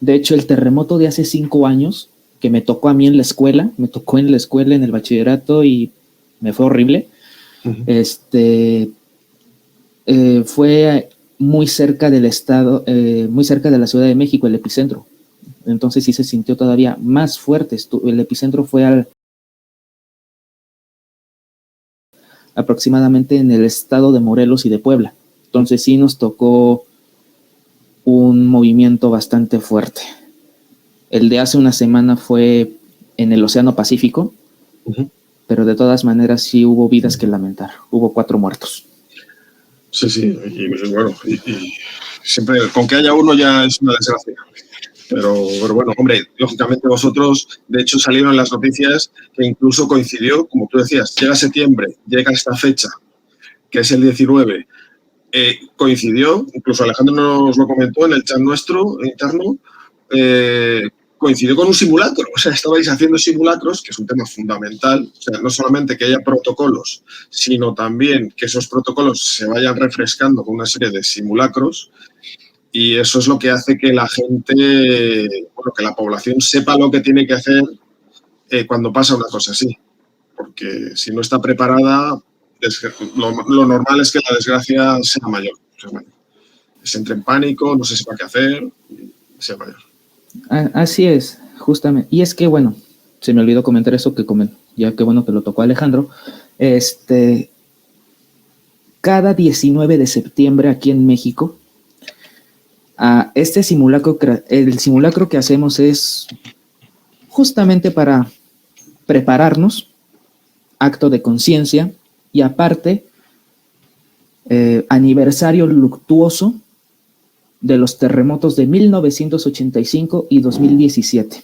De hecho, el terremoto de hace 5 años, que me tocó a mí en la escuela, en el bachillerato y me fue horrible, fue muy cerca del estado, muy cerca de la Ciudad de México, el epicentro. Entonces sí se sintió todavía más fuerte. El epicentro fue aproximadamente en el estado de Morelos y de Puebla. Entonces sí nos tocó un movimiento bastante fuerte. El de hace una semana fue en el Océano Pacífico, pero de todas maneras sí hubo vidas que lamentar. Hubo 4 muertos. Sí, y bueno, y siempre, con que haya uno ya es una desgracia. Pero bueno, hombre, lógicamente vosotros, de hecho salieron las noticias que incluso coincidió, como tú decías, llega septiembre, llega esta fecha, que es el 19, coincidió, incluso Alejandro nos lo comentó en el chat nuestro interno, coincidió con un simulacro. O sea, estabais haciendo simulacros, que es un tema fundamental. O sea, no solamente que haya protocolos, sino también que esos protocolos se vayan refrescando con una serie de simulacros. Y eso es lo que hace que la gente, bueno, que la población sepa lo que tiene que hacer cuando pasa una cosa así. Porque si no está preparada, lo normal es que la desgracia sea mayor. Se entre en pánico, no se sepa qué hacer, y sea mayor. Así es, justamente. Y es que, bueno, se me olvidó comentar eso ya que bueno que lo tocó Alejandro. Cada 19 de septiembre aquí en México, el simulacro que hacemos es justamente para prepararnos, acto de conciencia, y aparte, aniversario luctuoso de los terremotos de 1985 y 2017.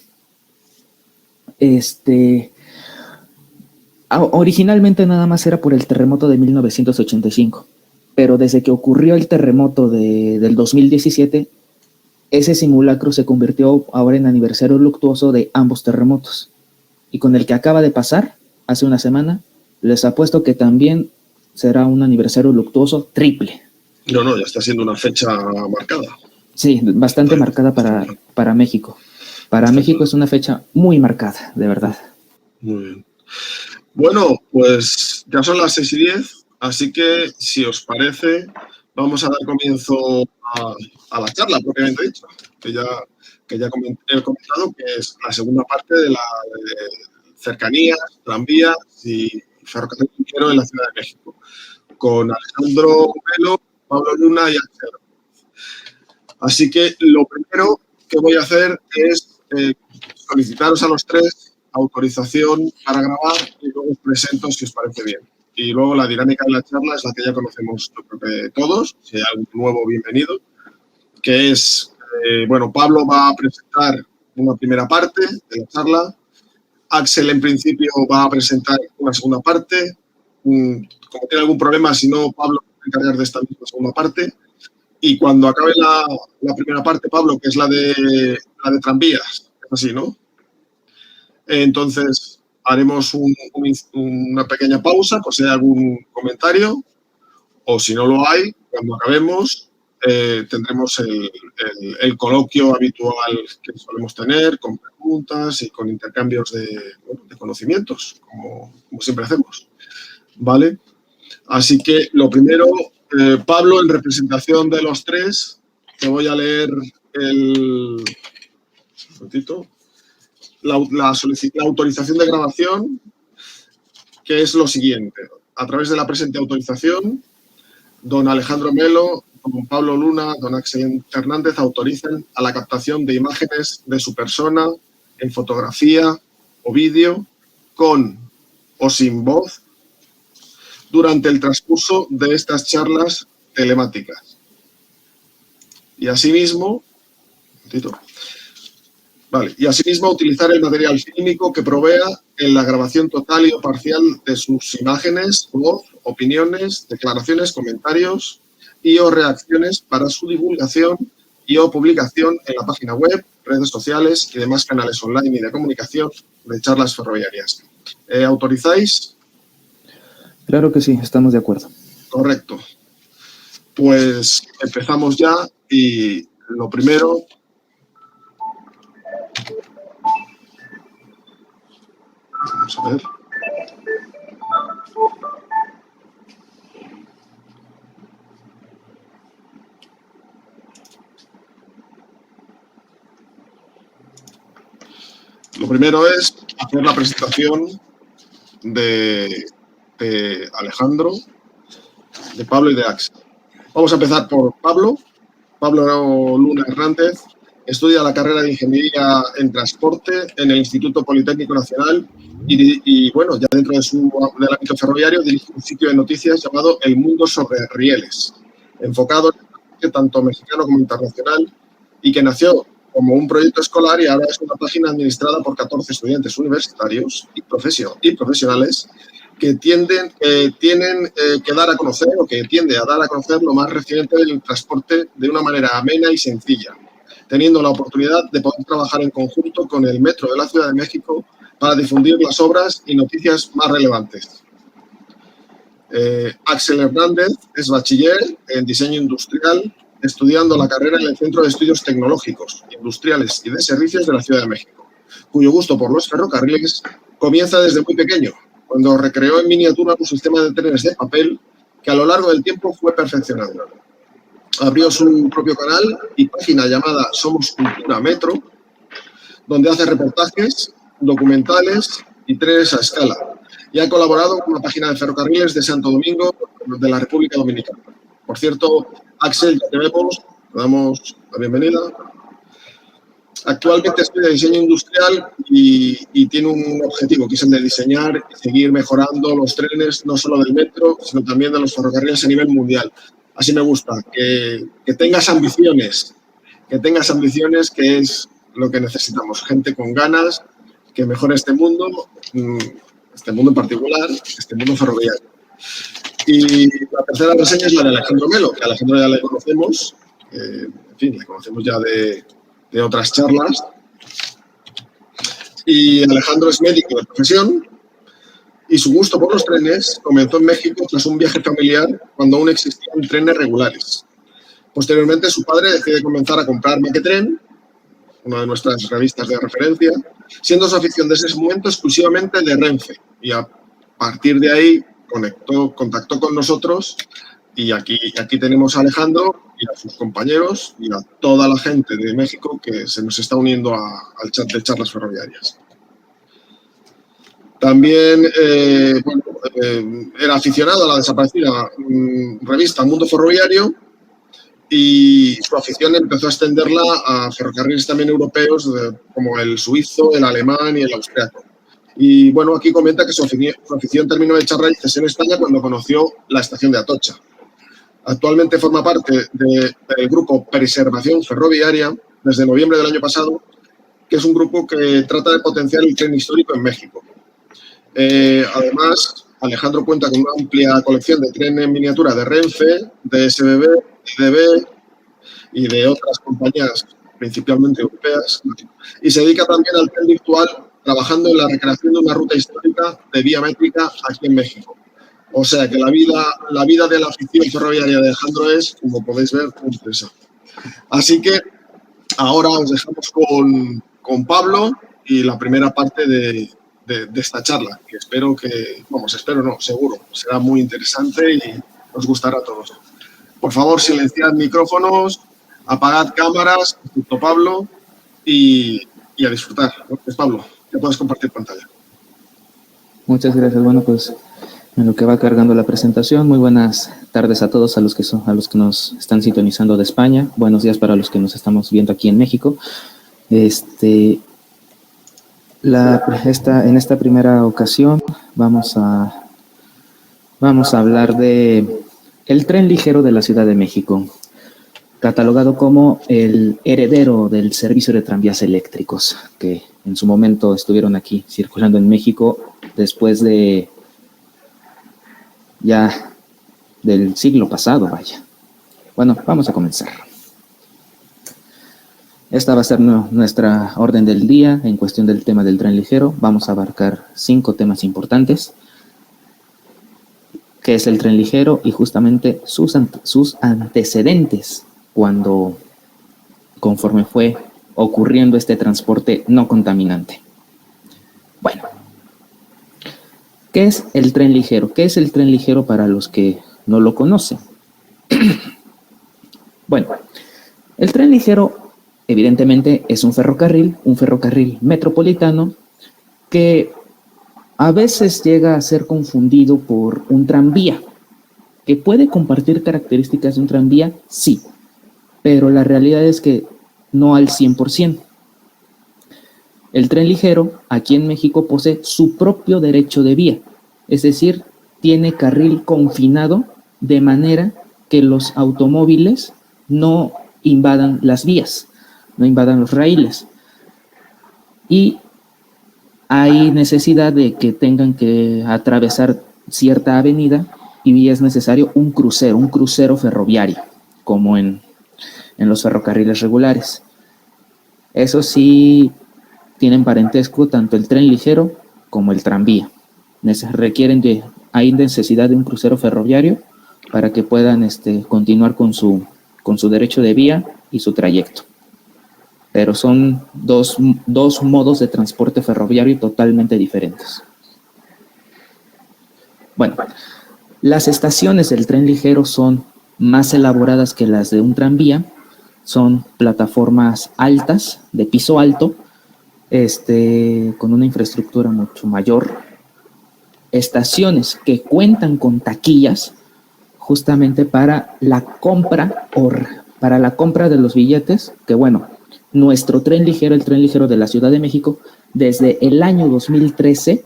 Originalmente nada más era por el terremoto de 1985, pero desde que ocurrió el terremoto del 2017, ese simulacro se convirtió ahora en aniversario luctuoso de ambos terremotos. Y con el que acaba de pasar, hace una semana, les apuesto que también será un aniversario luctuoso triple. No, ya está siendo una fecha marcada. Sí, bastante marcada para México. Para México es una fecha muy marcada, de verdad. Muy bien. Bueno, pues ya son las 6:10, así que si os parece, vamos a dar comienzo a la charla propiamente dicho, que ya he comentado, que es la segunda parte de cercanías, tranvías y ferrocarril ligero en la Ciudad de México, con Alejandro Melo, Pablo Luna y Ángel. Así que lo primero que voy a hacer es solicitaros a los tres autorización para grabar y luego os presento si os parece bien. Y luego la dinámica de la charla es la que ya conocemos todos, si hay algún nuevo, bienvenido, que es, bueno, Pablo va a presentar una primera parte de la charla, Axel en principio va a presentar una segunda parte, como tiene algún problema, si no, Pablo va a encargar de esta misma segunda parte. Y cuando acabe la primera parte, Pablo, que es la de tranvías, es así, ¿no? Entonces, haremos una pequeña pausa, por si hay algún comentario, o si no lo hay, cuando acabemos, tendremos el coloquio habitual que solemos tener, con preguntas y con intercambios de conocimientos, como siempre hacemos, ¿vale? Así que, lo primero, Pablo, en representación de los tres, te voy a leer la autorización de grabación, que es lo siguiente. A través de la presente autorización, don Alejandro Melo, don Pablo Luna, don Axel Hernández autorizan a la captación de imágenes de su persona en fotografía o vídeo, con o sin voz, durante el transcurso de estas charlas telemáticas. Y asimismo, utilizar el material fílmico que provea en la grabación total y o parcial de sus imágenes, voz, opiniones, declaraciones, comentarios y o reacciones para su divulgación y o publicación en la página web, redes sociales y demás canales online y de comunicación de charlas ferroviarias. ¿Autorizáis? Claro que sí, estamos de acuerdo. Correcto. Pues empezamos ya y lo primero Vamos a ver. Lo primero es hacer la presentación de Alejandro, de Pablo y de Axel. Vamos a empezar por Pablo. Pablo Luna Hernández estudia la carrera de Ingeniería en Transporte en el Instituto Politécnico Nacional y bueno, ya dentro del ámbito ferroviario dirige un sitio de noticias llamado El Mundo sobre Rieles, enfocado en el transporte tanto mexicano como internacional y que nació como un proyecto escolar y ahora es una página administrada por 14 estudiantes universitarios y profesionales que tienen que dar a conocer o que tiende a dar a conocer lo más reciente del transporte de una manera amena y sencilla, teniendo la oportunidad de poder trabajar en conjunto con el Metro de la Ciudad de México para difundir las obras y noticias más relevantes. Axel Hernández es bachiller en diseño industrial, estudiando la carrera en el Centro de Estudios Tecnológicos, Industriales y de Servicios de la Ciudad de México, cuyo gusto por los ferrocarriles comienza desde muy pequeño, cuando recreó en miniatura un sistema de trenes de papel que a lo largo del tiempo fue perfeccionando. Abrió su propio canal y página llamada Somos Cultura Metro, donde hace reportajes, documentales y trenes a escala. Y ha colaborado con la página de ferrocarriles de Santo Domingo de la República Dominicana. Por cierto, Axel, ya te vemos, te damos la bienvenida. Actualmente estudia diseño industrial y tiene un objetivo, que es el de diseñar y seguir mejorando los trenes, no solo del metro, sino también de los ferrocarriles a nivel mundial. Así me gusta, que tengas ambiciones, que es lo que necesitamos. Gente con ganas, que mejore este mundo en particular, este mundo ferroviario. Y la tercera reseña es la de Alejandro Melo, que a Alejandro ya le conocemos, en fin, le conocemos ya de otras charlas. Y Alejandro es médico de profesión y su gusto por los trenes comenzó en México tras un viaje familiar cuando aún existían trenes regulares. Posteriormente, su padre decide comenzar a comprar Mequetren, una de nuestras revistas de referencia, siendo su afición desde ese momento exclusivamente de Renfe. Y a partir de ahí contactó con nosotros y aquí tenemos a Alejandro y a sus compañeros y a toda la gente de México que se nos está uniendo al chat de charlas ferroviarias. También era aficionado a la desaparecida revista Mundo Ferroviario y su afición empezó a extenderla a ferrocarriles también europeos como el suizo, el alemán y el austriaco. Y bueno, aquí comenta que su afición terminó de echar raíces en España cuando conoció la estación de Atocha. Actualmente forma parte del grupo Preservación Ferroviaria desde noviembre del año pasado, que es un grupo que trata de potenciar el tren histórico en México. Además, Alejandro cuenta con una amplia colección de trenes en miniatura de Renfe, de SBB, de DB y de otras compañías, principalmente europeas, y se dedica también al tren virtual, trabajando en la recreación de una ruta histórica de vía métrica aquí en México. O sea que la vida de la afición ferroviaria de Alejandro es, como podéis ver, muy interesante. Así que ahora os dejamos con Pablo y la primera parte de esta charla, que seguro, será muy interesante y os gustará a todos. Por favor, silenciad micrófonos, apagad cámaras, excepto Pablo, y a disfrutar. Pues Pablo, ya puedes compartir pantalla. Muchas gracias. Bueno, pues en lo que va cargando la presentación, muy buenas tardes a todos, a los que nos están sintonizando de España. Buenos días para los que nos estamos viendo aquí en México. En esta primera ocasión vamos a hablar de el tren ligero de la Ciudad de México, catalogado como el heredero del servicio de tranvías eléctricos, que en su momento estuvieron aquí circulando en México después del siglo pasado, vaya. Bueno, vamos a comenzar. Esta va a ser nuestra orden del día en cuestión del tema del tren ligero. Vamos a abarcar 5 temas importantes. ¿Qué es el tren ligero? Y justamente sus antecedentes conforme fue ocurriendo este transporte no contaminante. Bueno, ¿Qué es el tren ligero? ¿Qué es el tren ligero para los que no lo conocen? Bueno, el tren ligero evidentemente es un ferrocarril metropolitano que a veces llega a ser confundido por un tranvía, que puede compartir características de un tranvía, sí, pero la realidad es que no al 100%. El tren ligero aquí en México posee su propio derecho de vía, es decir, tiene carril confinado de manera que los automóviles no invadan las vías, no invadan los raíles. Y hay necesidad de que tengan que atravesar cierta avenida y es necesario un crucero ferroviario, como en los ferrocarriles regulares. Eso sí, tienen parentesco tanto el tren ligero como el tranvía. Hay necesidad de un crucero ferroviario para que puedan continuar con su derecho de vía y su trayecto. Pero son dos modos de transporte ferroviario totalmente diferentes. Bueno, las estaciones del tren ligero son más elaboradas que las de un tranvía. Son plataformas altas, de piso alto, con una infraestructura mucho mayor. Estaciones que cuentan con taquillas justamente para la compra de los billetes, que bueno, nuestro tren ligero, el tren ligero de la Ciudad de México, desde el año 2013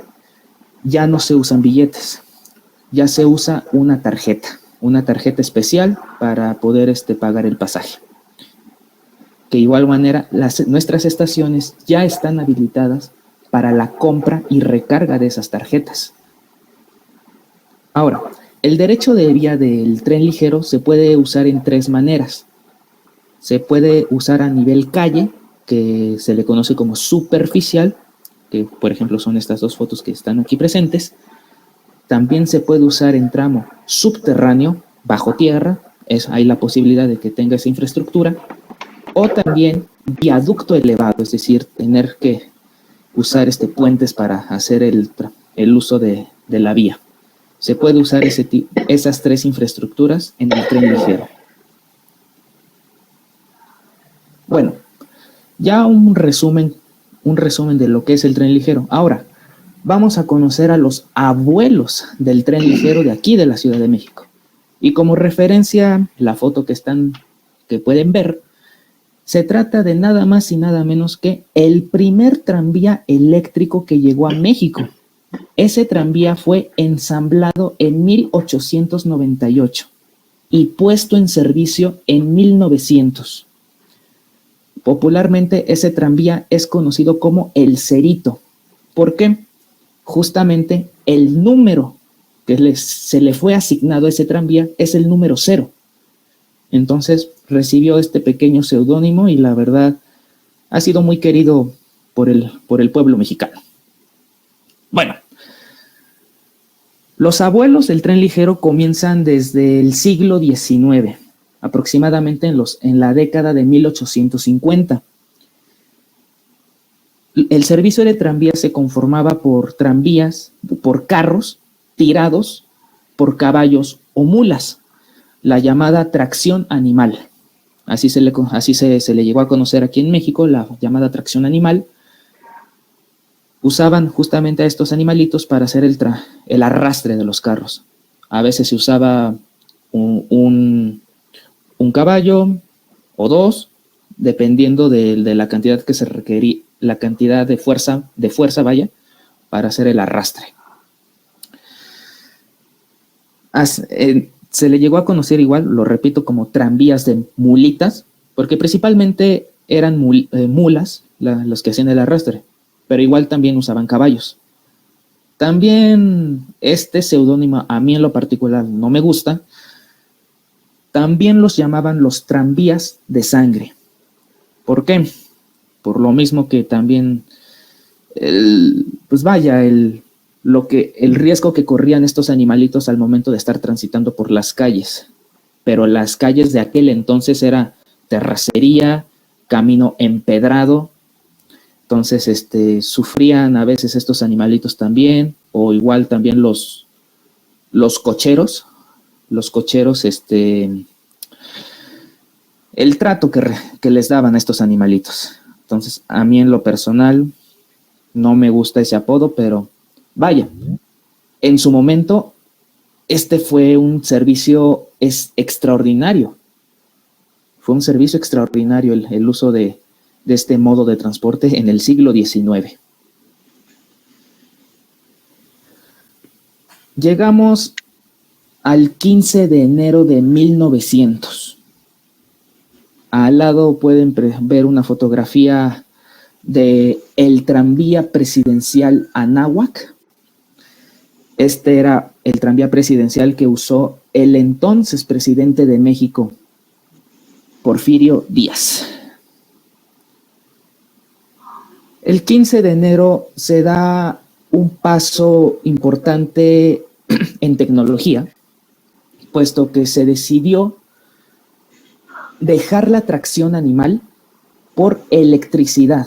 ya no se usan billetes, ya se usa una tarjeta especial para poder pagar el pasaje. De igual manera, nuestras estaciones ya están habilitadas para la compra y recarga de esas tarjetas. Ahora, el derecho de vía del tren ligero se puede usar en tres maneras. Se puede usar a nivel calle, que se le conoce como superficial, que por ejemplo son estas dos fotos que están aquí presentes. También se puede usar en tramo subterráneo, bajo tierra, hay la posibilidad de que tenga esa infraestructura. O también viaducto elevado, es decir, tener que usar puentes para hacer el uso de la vía. Se puede usar esas tres infraestructuras en el tren ligero. Bueno, ya un resumen de lo que es el tren ligero. Ahora, vamos a conocer a los abuelos del tren ligero de aquí de la Ciudad de México. Y como referencia, la foto que pueden ver, se trata de nada más y nada menos que el primer tranvía eléctrico que llegó a México. Ese tranvía fue ensamblado en 1898 y puesto en servicio en 1900. Popularmente ese tranvía es conocido como el Cerito. ¿Por qué? Justamente el número que se le fue asignado a ese tranvía es el número 0. Entonces recibió este pequeño seudónimo y la verdad ha sido muy querido por el pueblo mexicano. Bueno, los abuelos del tren ligero comienzan desde el siglo XIX, aproximadamente en la década de 1850. El servicio de tranvía se conformaba por tranvías, por carros tirados por caballos o mulas, la llamada tracción animal. Así se le llegó a conocer aquí en México, la llamada tracción animal. Usaban justamente a estos animalitos para hacer el arrastre de los carros. A veces se usaba un caballo o dos, dependiendo de la cantidad que se requería, la cantidad de fuerza, para hacer el arrastre. Se le llegó a conocer igual, lo repito, como tranvías de mulitas, porque principalmente eran mulas los que hacían el arrastre, pero igual también usaban caballos. También este seudónimo a mí en lo particular no me gusta. También los llamaban los tranvías de sangre. ¿Por qué? Por lo mismo que también el riesgo que corrían estos animalitos al momento de estar transitando por las calles. Pero las calles de aquel entonces era terracería, camino empedrado, Entonces, sufrían a veces estos animalitos también, o igual también los cocheros, el trato que les daban a estos animalitos. Entonces, a mí en lo personal no me gusta ese apodo, pero vaya, en su momento, fue un servicio extraordinario. Fue un servicio extraordinario el uso de este modo de transporte en el siglo XIX. Llegamos al 15 de enero de 1900. Al lado pueden ver una fotografía de el tranvía presidencial Anáhuac. Este era el tranvía presidencial que usó el entonces presidente de México, Porfirio Díaz. El 15 de enero se da un paso importante en tecnología, puesto que se decidió dejar la tracción animal por electricidad.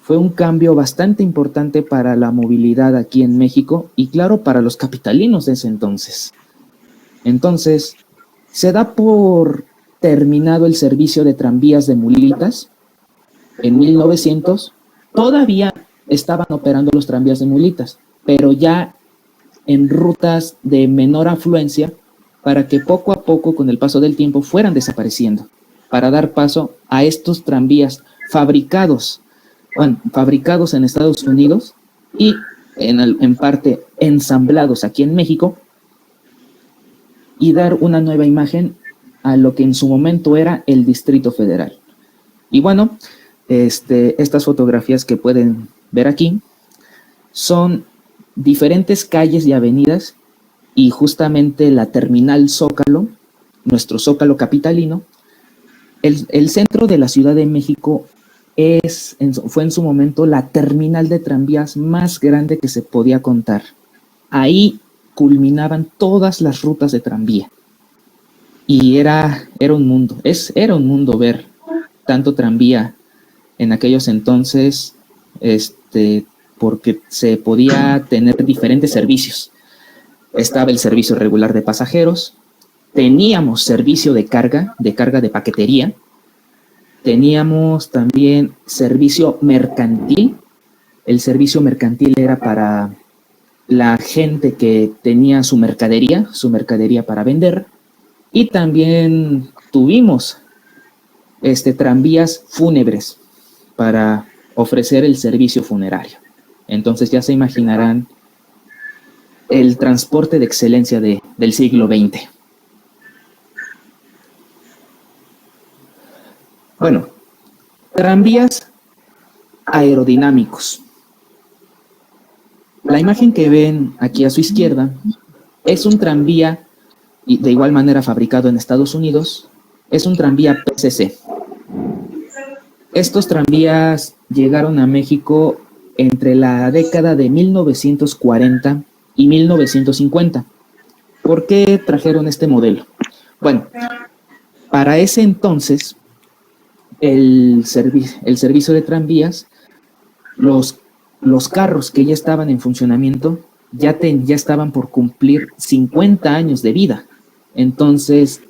Fue un cambio bastante importante para la movilidad aquí en México y, claro, para los capitalinos de ese entonces. Entonces, se da por terminado el servicio de tranvías de mulitas. En 1900 todavía estaban operando los tranvías de mulitas, pero ya en rutas de menor afluencia, para que poco a poco, con el paso del tiempo, fueran desapareciendo, para dar paso a estos tranvías fabricados en Estados Unidos y en parte ensamblados aquí en México, y dar una nueva imagen a lo que en su momento era el Distrito Federal. Y bueno, estas fotografías que pueden ver aquí son diferentes calles y avenidas, y justamente la terminal Zócalo, nuestro Zócalo capitalino, el centro de la Ciudad de México fue en su momento la terminal de tranvías más grande que se podía contar. Ahí culminaban todas las rutas de tranvía. Y era un mundo ver tanto tranvía en aquellos entonces, porque se podía tener diferentes servicios. Estaba el servicio regular de pasajeros, teníamos servicio de carga de paquetería, teníamos también servicio mercantil. El servicio mercantil era para la gente que tenía su mercadería para vender, y también tuvimos tranvías fúnebres para ofrecer el servicio funerario. Entonces ya se imaginarán el transporte de excelencia del siglo XX. Bueno, tranvías aerodinámicos. La imagen que ven aquí a su izquierda es un tranvía, y de igual manera fabricado en Estados Unidos, es un tranvía PCC. Estos tranvías llegaron a México entre la década de 1940 y 1950. ¿Por qué trajeron este modelo? Bueno, para ese entonces, el servicio de tranvías, los carros que ya estaban en funcionamiento ya estaban por cumplir 50 años de vida. Entonces,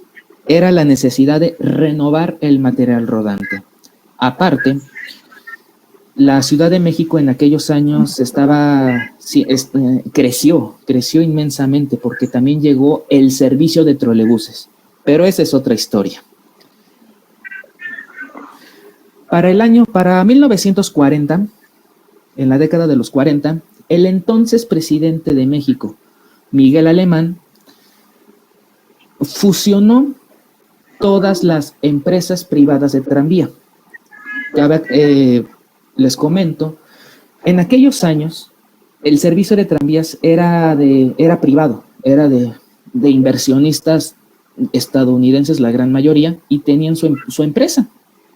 era la necesidad de renovar el material rodante. Aparte, la Ciudad de México en aquellos años creció inmensamente, porque también llegó el servicio de trolebuses. Pero esa es otra historia. Para 1940, en la década de los 40, el entonces presidente de México, Miguel Alemán, fusionó todas las empresas privadas de tranvía. Les comento, en aquellos años el servicio de tranvías era privado, era de inversionistas estadounidenses, la gran mayoría, y tenían su empresa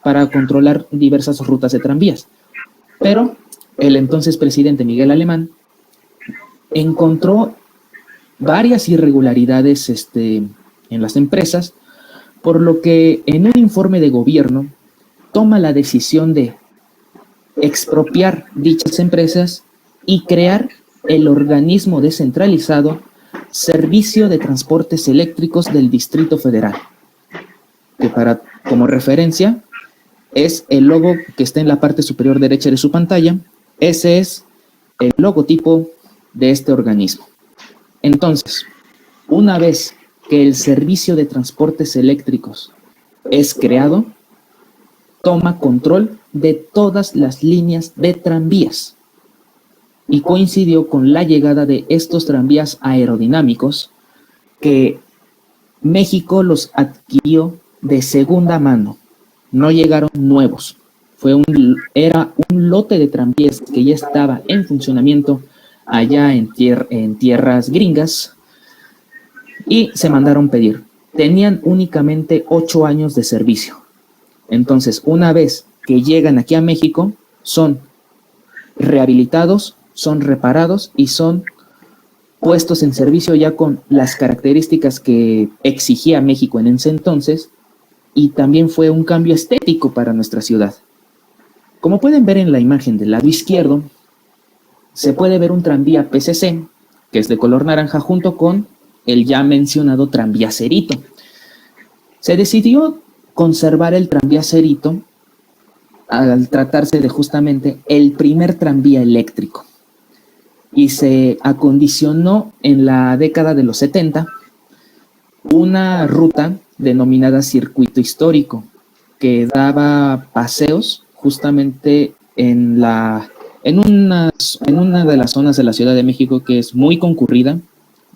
para controlar diversas rutas de tranvías. Pero el entonces presidente Miguel Alemán encontró varias irregularidades en las empresas, por lo que en un informe de gobierno toma la decisión de expropiar dichas empresas y crear el organismo descentralizado Servicio de Transportes Eléctricos del Distrito Federal, que como referencia es el logo que está en la parte superior derecha de su pantalla. Ese es el logotipo de este organismo. Entonces, una vez que el Servicio de Transportes Eléctricos es creado, toma control de todas las líneas de tranvías y coincidió con la llegada de estos tranvías aerodinámicos que México los adquirió de segunda mano, no llegaron nuevos. Era un lote de tranvías que ya estaba en funcionamiento allá en tierras gringas y se mandaron pedir. Tenían únicamente 8 años de servicio. Entonces, una vez que llegan aquí a México, son rehabilitados, son reparados y son puestos en servicio ya con las características que exigía México en ese entonces, y también fue un cambio estético para nuestra ciudad. Como pueden ver en la imagen del lado izquierdo, se puede ver un tranvía PCC, que es de color naranja, junto con el ya mencionado tranvía Cerito. Se decidió conservar el tranvía Cerito al tratarse de justamente el primer tranvía eléctrico, y se acondicionó en la década de los 70 una ruta denominada Circuito Histórico, que daba paseos justamente en una de las zonas de la Ciudad de México que es muy concurrida.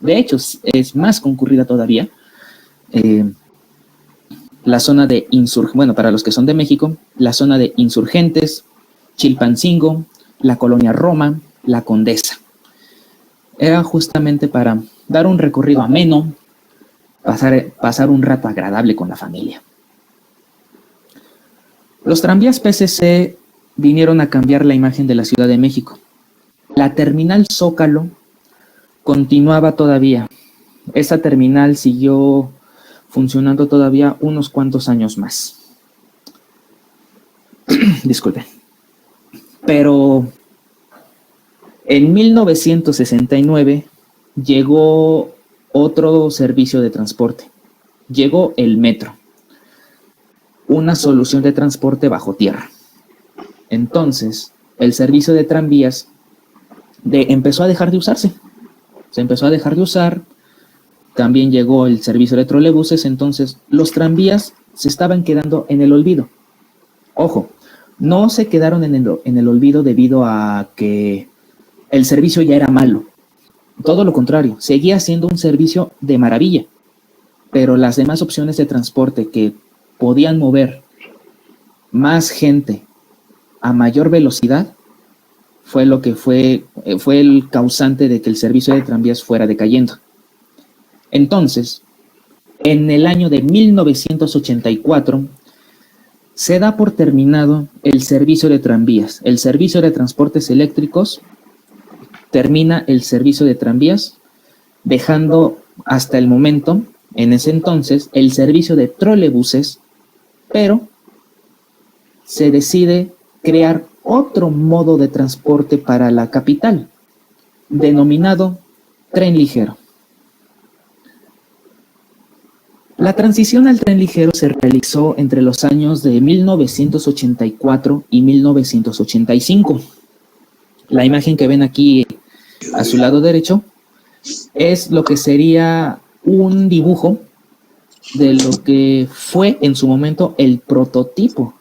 De hecho, es más concurrida todavía. La zona de Insurgentes, bueno, para los que son de México, la zona de Insurgentes, Chilpancingo, la Colonia Roma, la Condesa. Era justamente para dar un recorrido ameno, pasar un rato agradable con la familia. Los tranvías PCC vinieron a cambiar la imagen de la Ciudad de México. La terminal Zócalo continuaba todavía. Esa terminal siguió funcionando todavía unos cuantos años más. Disculpen. Pero en 1969 llegó otro servicio de transporte. Llegó el metro, una solución de transporte bajo tierra. Entonces, el servicio de tranvías empezó a dejar de usarse. Se empezó a dejar de usar. También llegó el servicio de trolebuses. Entonces, los tranvías se estaban quedando en el olvido. Ojo, no se quedaron en el olvido debido a que el servicio ya era malo. Todo lo contrario, seguía siendo un servicio de maravilla, pero las demás opciones de transporte que podían mover más gente a mayor velocidad fue lo que fue el causante de que el servicio de tranvías fuera decayendo. Entonces, en el año de 1984 se da por terminado el servicio de tranvías. El servicio de transportes eléctricos termina el servicio de tranvías, dejando hasta el momento, en ese entonces, el servicio de trolebuses, pero se decide crear otro modo de transporte para la capital, denominado tren ligero. La transición al tren ligero se realizó entre los años de 1984 y 1985. La imagen que ven aquí a su lado derecho es lo que sería un dibujo de lo que fue en su momento el prototipo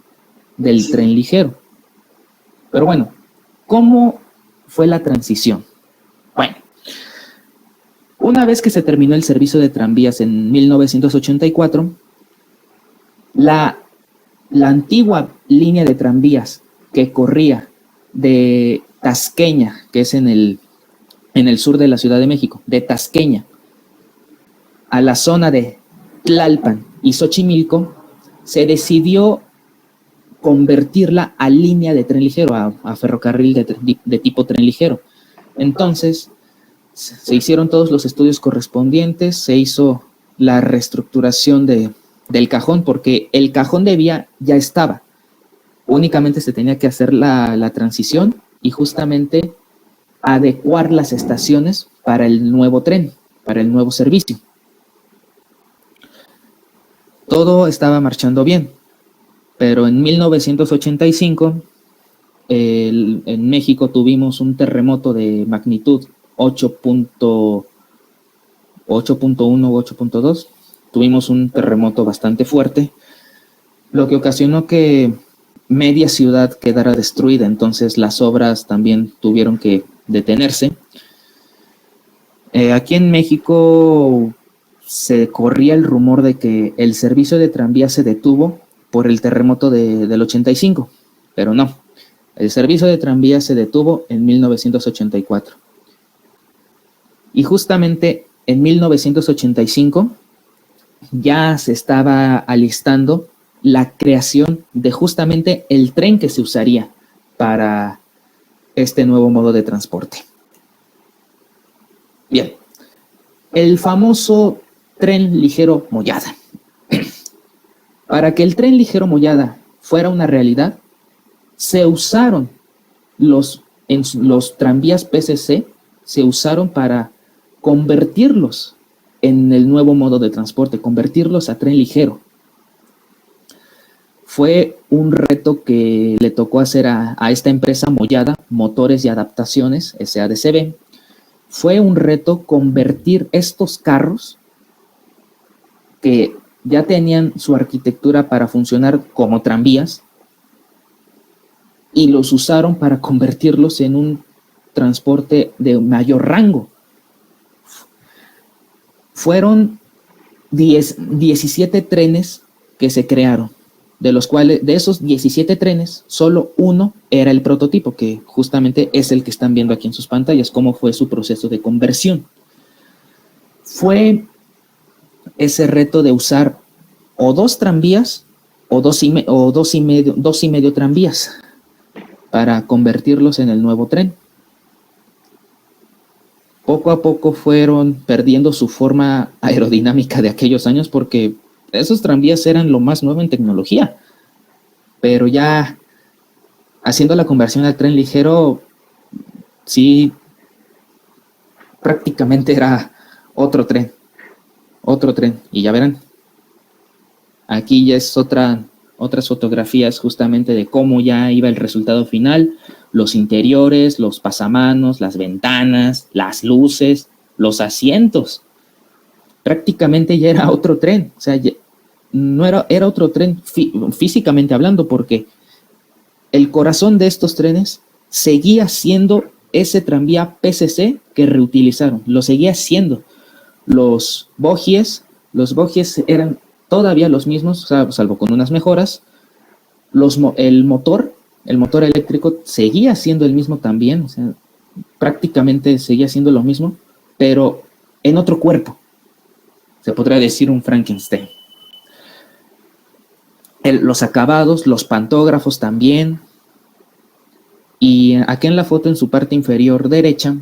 del tren ligero. Pero bueno, ¿cómo fue la transición? Bueno, una vez que se terminó el servicio de tranvías en 1984, la antigua línea de tranvías que corría de Tasqueña, que es en el sur de la Ciudad de México, de Tasqueña a la zona de Tlalpan y Xochimilco, se decidió convertirla a línea de tren ligero, a ferrocarril de tipo tren ligero. Entonces, se hicieron todos los estudios correspondientes, se hizo la reestructuración del cajón, porque el cajón de vía ya estaba, Únicamente se tenía que hacer la transición y justamente adecuar las estaciones para el nuevo tren, para el nuevo servicio. Todo estaba marchando bien, pero en 1985 en México tuvimos un terremoto de magnitud 8.1 u 8.2. Tuvimos un terremoto bastante fuerte, lo que ocasionó que media ciudad quedara destruida. Entonces las obras también tuvieron que detenerse. Aquí en México se corría el rumor de que el servicio de tranvía se detuvo por el terremoto del 85, pero no. El servicio de tranvía se detuvo en 1984. Y justamente en 1985 ya se estaba alistando la creación de justamente el tren que se usaría para este nuevo modo de transporte. Bien, el famoso tren ligero Mollada. Para que el tren ligero Mollada fuera una realidad, se usaron los tranvías PCC, se usaron para convertirlos en el nuevo modo de transporte, convertirlos a tren ligero. Fue un reto que le tocó hacer a esta empresa Mollada, Motores y Adaptaciones, SADCB. Fue un reto convertir estos carros que ya tenían su arquitectura para funcionar como tranvías y los usaron para convertirlos en un transporte de mayor rango. Fueron 17 trenes que se crearon, de los cuales, de esos 17 trenes, solo uno era el prototipo, que justamente es el que están viendo aquí en sus pantallas, cómo fue su proceso de conversión. Fue ese reto de usar o 2 tranvías o dos y medio tranvías para convertirlos en el nuevo tren. Poco a poco fueron perdiendo su forma aerodinámica de aquellos años porque esos tranvías eran lo más nuevo en tecnología. Pero ya haciendo la conversión al tren ligero, sí, prácticamente era otro tren. Y ya verán, aquí ya es otras fotografías justamente de cómo ya iba el resultado final, los interiores, los pasamanos, las ventanas, las luces, los asientos. Prácticamente ya era otro tren, o sea, no era otro tren físicamente hablando, porque el corazón de estos trenes seguía siendo ese tranvía PCC que reutilizaron, lo seguía siendo. Los bogies eran todavía los mismos, o sea, salvo con unas mejoras. El motor eléctrico seguía siendo el mismo también, o sea, prácticamente seguía siendo lo mismo, pero en otro cuerpo. Se podría decir un Frankenstein. Los acabados, los pantógrafos también. Y aquí en la foto, en su parte inferior derecha,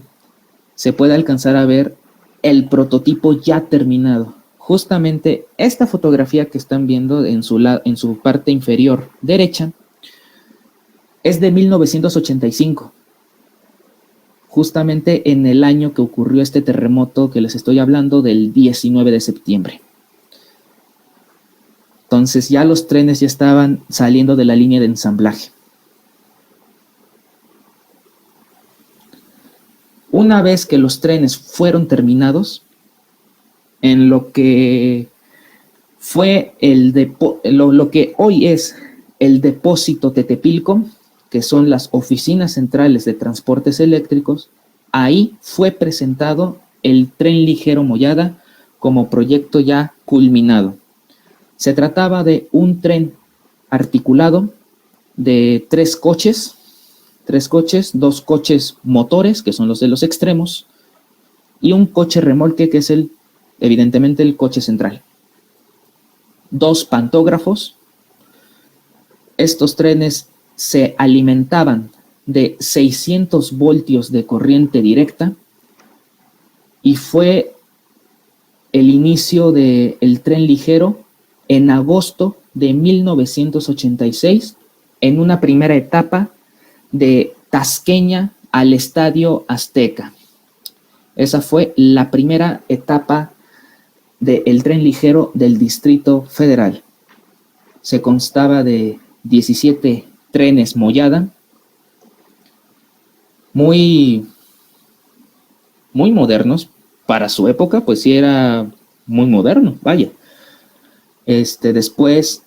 se puede alcanzar a ver el prototipo ya terminado. Justamente esta fotografía que están viendo en su parte inferior derecha es de 1985, justamente en el año que ocurrió este terremoto que les estoy hablando, del 19 de septiembre. Entonces ya los trenes ya estaban saliendo de la línea de ensamblaje. Una vez que los trenes fueron terminados, en lo que fue lo que hoy es el depósito Tetepilco, que son las oficinas centrales de transportes eléctricos, ahí fue presentado el tren ligero Mollada como proyecto ya culminado. Se trataba de un tren articulado de 3 coches, 2 coches motores, que son los de los extremos, y un coche remolque, que es evidentemente el coche central. 2 pantógrafos. Estos trenes se alimentaban de 600 voltios de corriente directa y fue el inicio del tren ligero en agosto de 1986 en una primera etapa de Tasqueña al Estadio Azteca. Esa fue la primera etapa del tren ligero del Distrito Federal. Se constaba de 17 trenes Mollada, muy modernos. Para su época, pues sí era muy moderno, vaya. Después,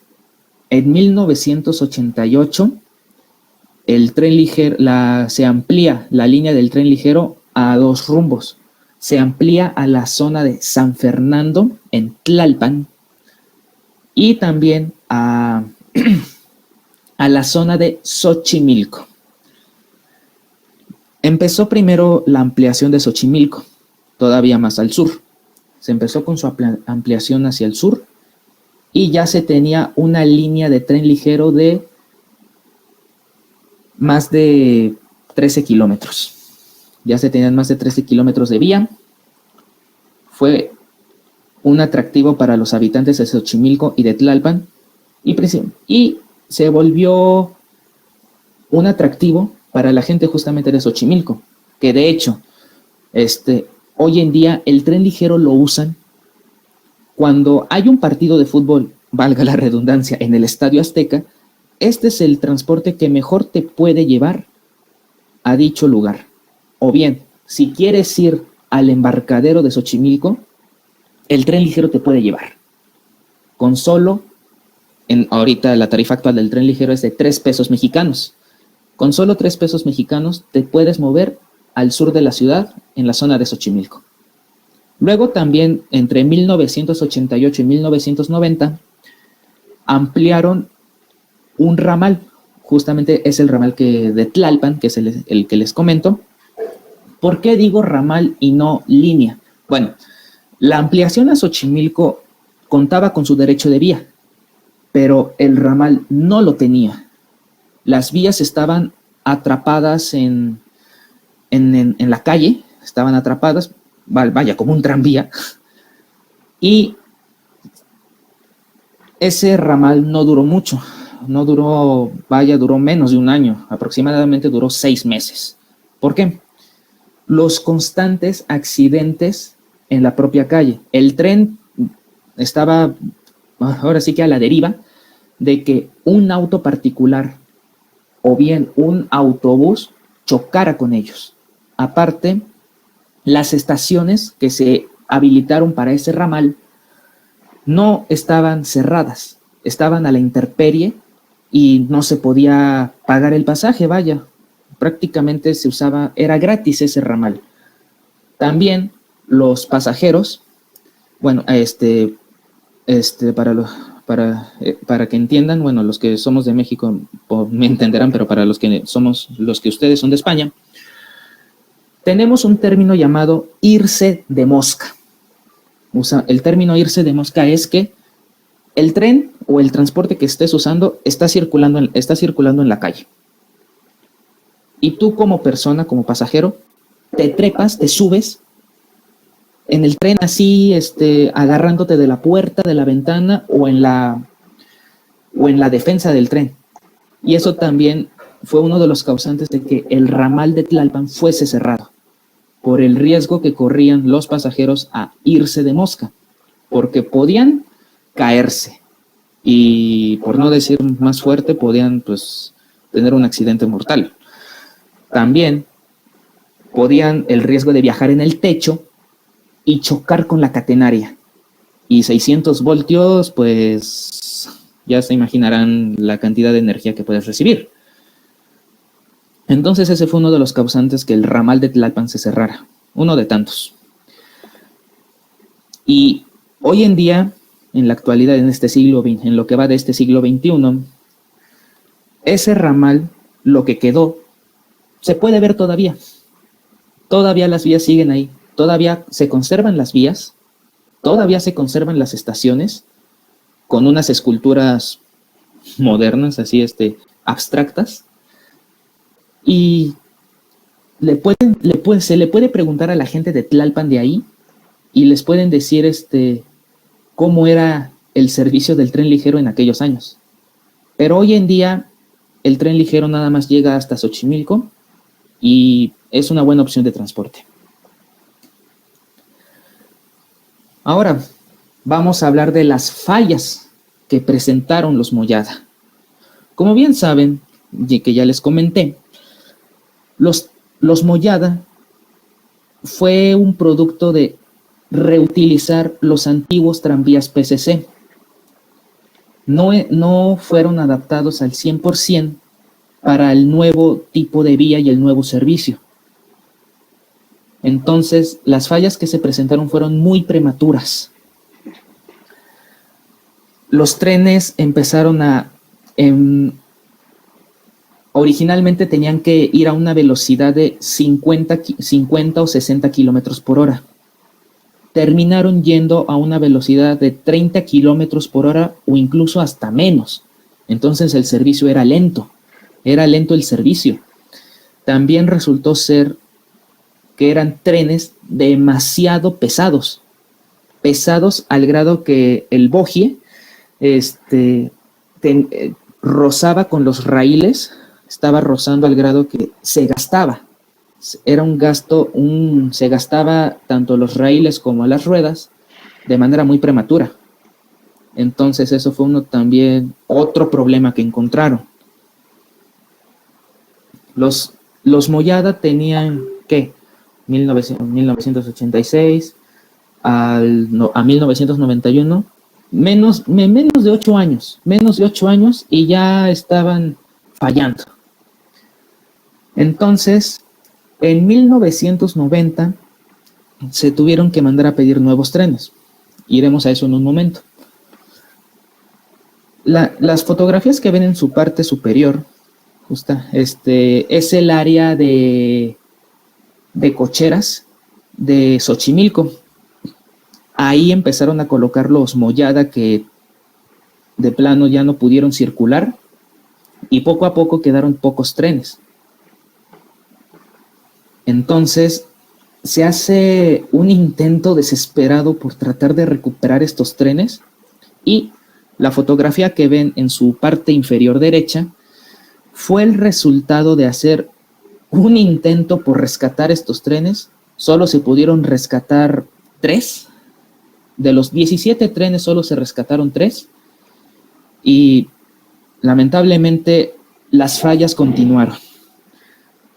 en 1988, el tren ligero, se amplía la línea del tren ligero a 2 rumbos. Se amplía a la zona de San Fernando, en Tlalpan, y también a la zona de Xochimilco. Empezó primero la ampliación de Xochimilco, todavía más al sur. Se empezó con su ampliación hacia el sur y ya se tenía una línea de tren ligero de más de 13 kilómetros. Ya se tenían más de 13 kilómetros de vía. Fue un atractivo para los habitantes de Xochimilco y de Tlalpan y se volvió un atractivo para la gente justamente de Xochimilco, que de hecho, hoy en día el tren ligero lo usan cuando hay un partido de fútbol, valga la redundancia, en el Estadio Azteca. Este es el transporte que mejor te puede llevar a dicho lugar. O bien, si quieres ir al embarcadero de Xochimilco, el tren ligero te puede llevar. Con solo, ahorita la tarifa actual del tren ligero es de 3 pesos mexicanos. Con solo 3 pesos mexicanos te puedes mover al sur de la ciudad, en la zona de Xochimilco. Luego también, entre 1988 y 1990, ampliaron un ramal. Justamente es el ramal de Tlalpan, que es el que les comento. ¿Por qué digo ramal y no línea? Bueno, la ampliación a Xochimilco contaba con su derecho de vía, pero el ramal no lo tenía. Las vías estaban atrapadas en la calle, estaban atrapadas, vaya, como un tranvía, y ese ramal no duró mucho, duró menos de un año, aproximadamente duró 6 meses. ¿Por qué? Los constantes accidentes en la propia calle. El tren estaba ahora sí que a la deriva de que un auto particular o bien un autobús chocara con ellos. Aparte, las estaciones que se habilitaron para ese ramal no estaban cerradas, estaban a la intemperie y no se podía pagar el pasaje, vaya, prácticamente se usaba, era gratis ese ramal. También los pasajeros, bueno, para que entiendan, bueno, los que somos de México me entenderán, pero para los que ustedes son de España, tenemos un término llamado irse de mosca. El término irse de mosca es que el tren o el transporte que estés usando está circulando en la calle. Y tú como persona, como pasajero, te trepas, te subes en el tren así, agarrándote de la puerta, de la ventana o en la defensa del tren. Y eso también fue uno de los causantes de que el ramal de Tlalpan fuese cerrado, por el riesgo que corrían los pasajeros a irse de mosca, porque podían caerse y, por no decir más fuerte, podían pues tener un accidente mortal. También podían el riesgo de viajar en el techo y chocar con la catenaria. Y 600 voltios, pues ya se imaginarán la cantidad de energía que puedes recibir. Entonces ese fue uno de los causantes que el ramal de Tlalpan se cerrara, uno de tantos. Y hoy en día, en la actualidad, en lo que va de este siglo XXI, ese ramal, lo que quedó, se puede ver todavía. Todavía las vías siguen ahí, todavía se conservan las vías, todavía se conservan las estaciones, con unas esculturas modernas, así abstractas. Y se le puede preguntar a la gente de Tlalpan de ahí y les pueden decir cómo era el servicio del tren ligero en aquellos años. Pero hoy en día el tren ligero nada más llega hasta Xochimilco y es una buena opción de transporte. Ahora vamos a hablar de las fallas que presentaron los Moyada. Como bien saben, y que ya les comenté, los Moyada fue un producto de reutilizar los antiguos tranvías PCC. No fueron adaptados al 100% para el nuevo tipo de vía y el nuevo servicio. Entonces, las fallas que se presentaron fueron muy prematuras. Los trenes empezaron originalmente tenían que ir a una velocidad de 50 o 60 kilómetros por hora. Terminaron yendo a una velocidad de 30 kilómetros por hora o incluso hasta menos. Entonces el servicio era lento el servicio. También resultó ser que eran trenes demasiado pesados al grado que el bogie rozaba con los raíles, estaba rozando al grado que se gastaba. Era un gasto, se gastaba tanto los raíles como las ruedas de manera muy prematura. Entonces eso fue otro problema que encontraron. Los Moyada tenían, ¿qué? 1986 a 1991, menos de 8 años, y ya estaban fallando. Entonces, en 1990 se tuvieron que mandar a pedir nuevos trenes. Iremos a eso en un momento. Las fotografías que ven en su parte superior, es el área de cocheras de Xochimilco. Ahí empezaron a colocar los Moyada que de plano ya no pudieron circular y poco a poco quedaron pocos trenes. Entonces se hace un intento desesperado por tratar de recuperar estos trenes y la fotografía que ven en su parte inferior derecha fue el resultado de hacer un intento por rescatar estos trenes. Solo se pudieron rescatar 3. De los 17 trenes solo se rescataron 3 y lamentablemente las fallas continuaron.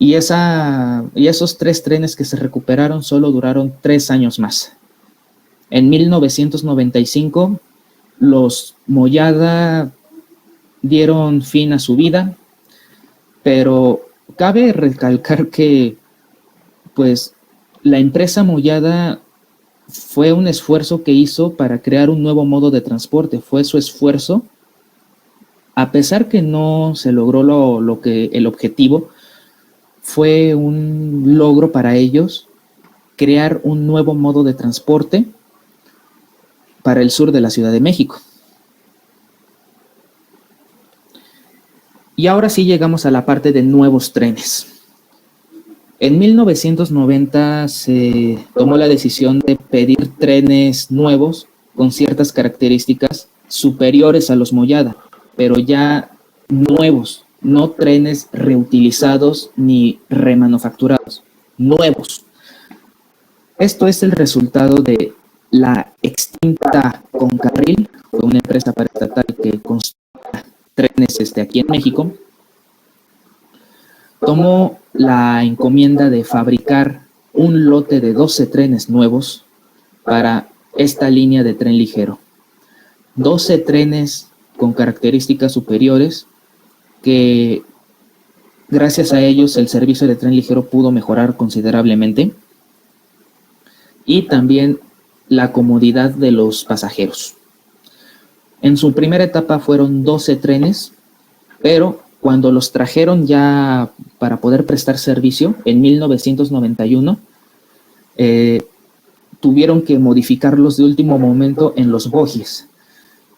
Y esos 3 trenes que se recuperaron solo duraron 3 años más. En 1995, los Moyada dieron fin a su vida, pero cabe recalcar que, pues, la empresa Moyada fue un esfuerzo que hizo para crear un nuevo modo de transporte. Fue su esfuerzo, a pesar que no se logró el objetivo. Fue un logro para ellos crear un nuevo modo de transporte para el sur de la Ciudad de México. Y ahora sí llegamos a la parte de nuevos trenes. En 1990 se tomó la decisión de pedir trenes nuevos con ciertas características superiores a los Moyada, pero ya nuevos. No trenes reutilizados ni remanufacturados, nuevos. Esto es el resultado de la extinta Concarril, fue una empresa paraestatal que construía trenes aquí en México. Tomó la encomienda de fabricar un lote de 12 trenes nuevos para esta línea de tren ligero. 12 trenes con características superiores que gracias a ellos el servicio de tren ligero pudo mejorar considerablemente y también la comodidad de los pasajeros. En su primera etapa fueron 12 trenes, pero cuando los trajeron ya para poder prestar servicio en 1991, tuvieron que modificarlos de último momento en los bogies.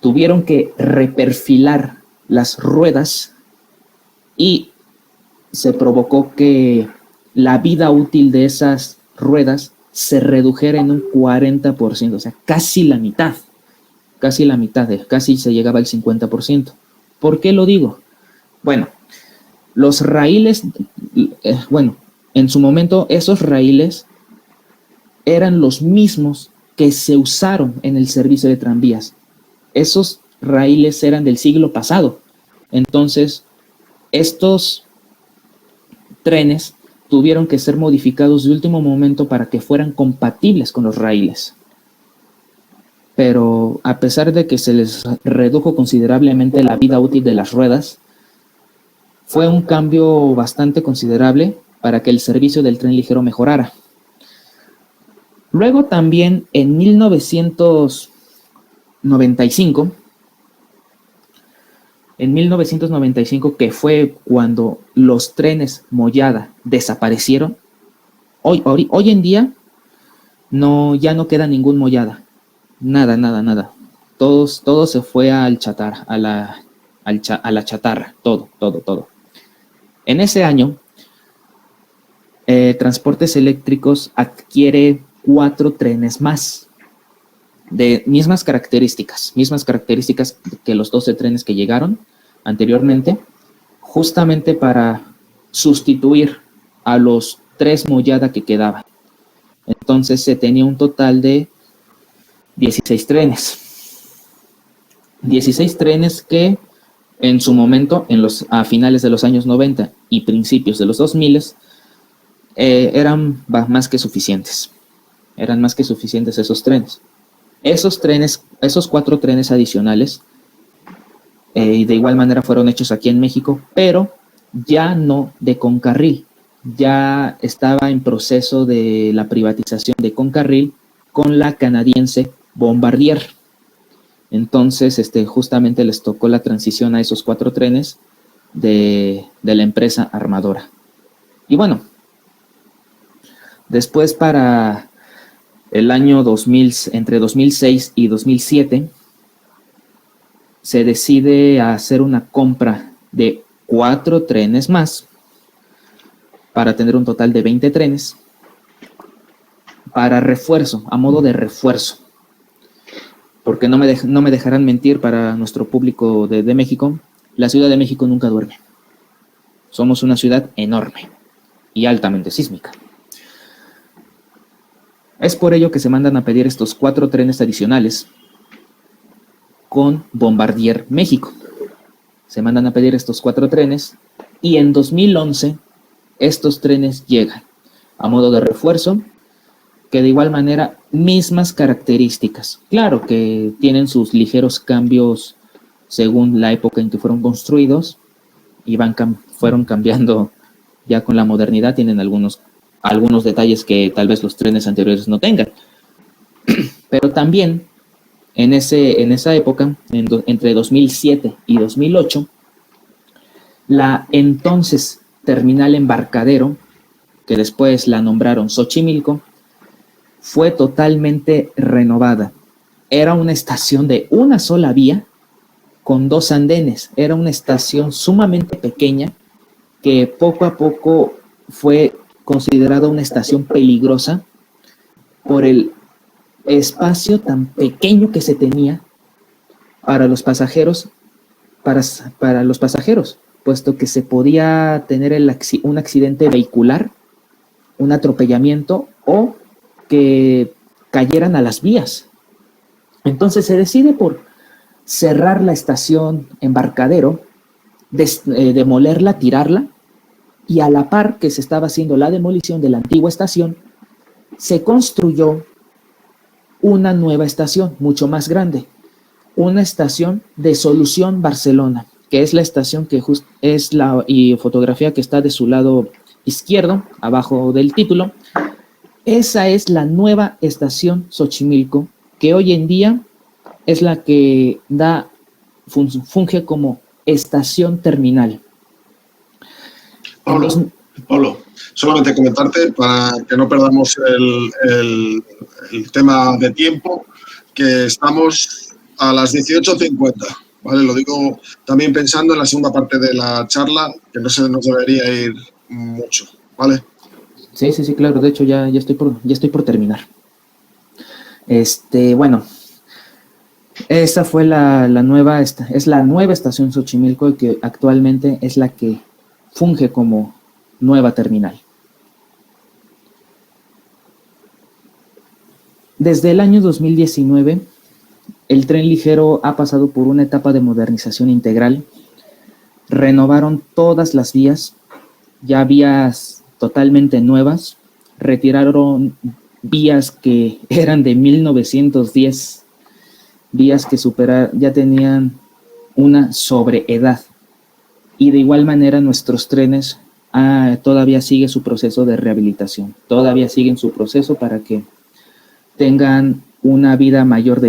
Tuvieron que reperfilar las ruedas y se provocó que la vida útil de esas ruedas se redujera en un 40%, o sea, casi la mitad, casi se llegaba al 50%. ¿Por qué lo digo? Bueno, Los raíles, bueno, en su momento esos raíles eran los mismos que se usaron en el servicio de tranvías. Esos raíles eran del siglo pasado. Entonces, estos trenes tuvieron que ser modificados de último momento para que fueran compatibles con los raíles. Pero a pesar de que se les redujo considerablemente la vida útil de las ruedas, fue un cambio bastante considerable para que el servicio del tren ligero mejorara. Luego también en 1995, que fue cuando los trenes Mollada desaparecieron, hoy en día ya no queda ningún Mollada. Nada. Todo se fue al chatarra, a la chatarra, todo. En ese año, Transportes Eléctricos adquiere 4 trenes más, de mismas características que los 12 trenes que llegaron anteriormente, justamente para sustituir a los 3 Mollada que quedaban. Entonces se tenía un total de 16 trenes. 16 trenes que en su momento, a finales de los años 90 y principios de los 2000, eran más que suficientes. Eran más que suficientes esos trenes. Esos 4 trenes adicionales, de igual manera fueron hechos aquí en México, pero ya no de Concarril. Ya estaba en proceso de la privatización de Concarril con la canadiense Bombardier. Entonces, justamente les tocó la transición a esos 4 trenes de la empresa armadora. Y bueno, después para el año 2000, entre 2006 y 2007, se decide hacer una compra de 4 trenes más para tener un total de 20 trenes para refuerzo, a modo de refuerzo. Porque no me dejarán mentir, para nuestro público de México, la Ciudad de México nunca duerme. Somos una ciudad enorme y altamente sísmica. Es por ello que se mandan a pedir estos 4 trenes adicionales con Bombardier México. Se mandan a pedir estos 4 trenes y en 2011 estos trenes llegan a modo de refuerzo, que de igual manera mismas características. Claro que tienen sus ligeros cambios según la época en que fueron construidos y fueron cambiando ya con la modernidad. Tienen algunos detalles que tal vez los trenes anteriores no tengan. Pero también en esa época, entre 2007 y 2008, la entonces terminal Embarcadero, que después la nombraron Xochimilco, fue totalmente renovada. Era una estación de una sola vía con 2 andenes. Era una estación sumamente pequeña que poco a poco fue considerada una estación peligrosa por el espacio tan pequeño que se tenía para los pasajeros, puesto que se podía tener un accidente vehicular, un atropellamiento o que cayeran a las vías. Entonces se decide por cerrar la estación Embarcadero, demolerla, tirarla, y a la par que se estaba haciendo la demolición de la antigua estación, se construyó una nueva estación mucho más grande, una estación de Solución Barcelona, que es la estación que es la fotografía que está de su lado izquierdo, abajo del título. Esa es la nueva estación Xochimilco, que hoy en día es la que funge como estación terminal. Pablo, solamente comentarte, para que no perdamos el tema de tiempo, que estamos a las 18:50, ¿vale? Lo digo también pensando en la segunda parte de la charla, que no se nos debería ir mucho, ¿vale? Sí, claro. De hecho, ya estoy por terminar. Bueno, esa fue la nueva estación Xochimilco, que actualmente es la que funge como nueva terminal. Desde el año 2019, el tren ligero ha pasado por una etapa de modernización integral. Renovaron todas las vías, ya vías totalmente nuevas, retiraron vías que eran de 1910, vías que ya tenían una sobreedad. Y de igual manera nuestros trenes todavía sigue su proceso de rehabilitación, todavía siguen su proceso para que tengan una vida mayor,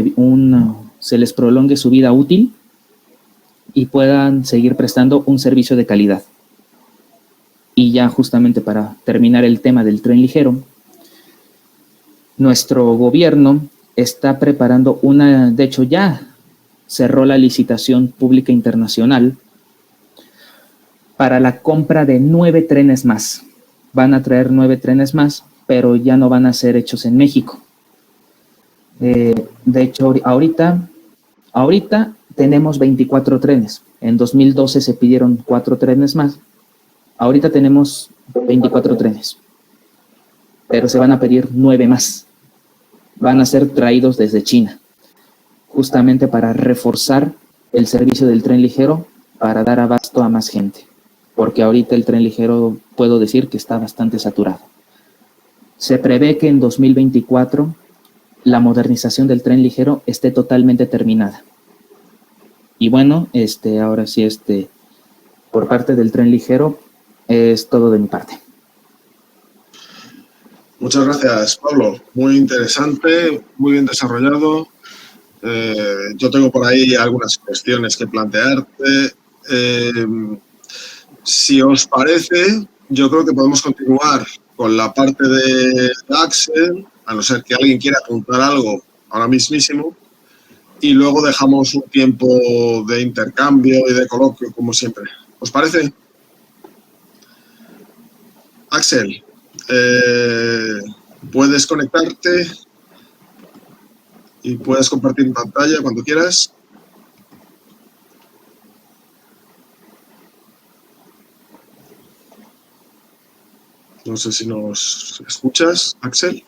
se les prolongue su vida útil y puedan seguir prestando un servicio de calidad. Y ya justamente para terminar el tema del tren ligero, nuestro gobierno está preparando de hecho ya cerró la licitación pública internacional para la compra de 9 trenes más. Van a traer 9 trenes más, pero ya no van a ser hechos en México. De hecho, ahorita tenemos 24 trenes. En 2012 se pidieron 4 trenes más. Ahorita tenemos 24 trenes, pero se van a pedir 9 más. Van a ser traídos desde China, justamente para reforzar el servicio del tren ligero, para dar abasto a más gente, porque ahorita el tren ligero puedo decir que está bastante saturado. Se prevé que en 2024 la modernización del tren ligero esté totalmente terminada. Y bueno, ahora sí, por parte del tren ligero, es todo de mi parte. Muchas gracias, Pablo. Muy interesante, muy bien desarrollado. Yo tengo por ahí algunas cuestiones que plantearte. Si os parece, yo creo que podemos continuar con la parte de Axel, a no ser que alguien quiera apuntar algo ahora mismísimo, y luego dejamos un tiempo de intercambio y de coloquio, como siempre. ¿Os parece? Axel, puedes conectarte y puedes compartir pantalla cuando quieras. No sé si nos escuchas, Axel.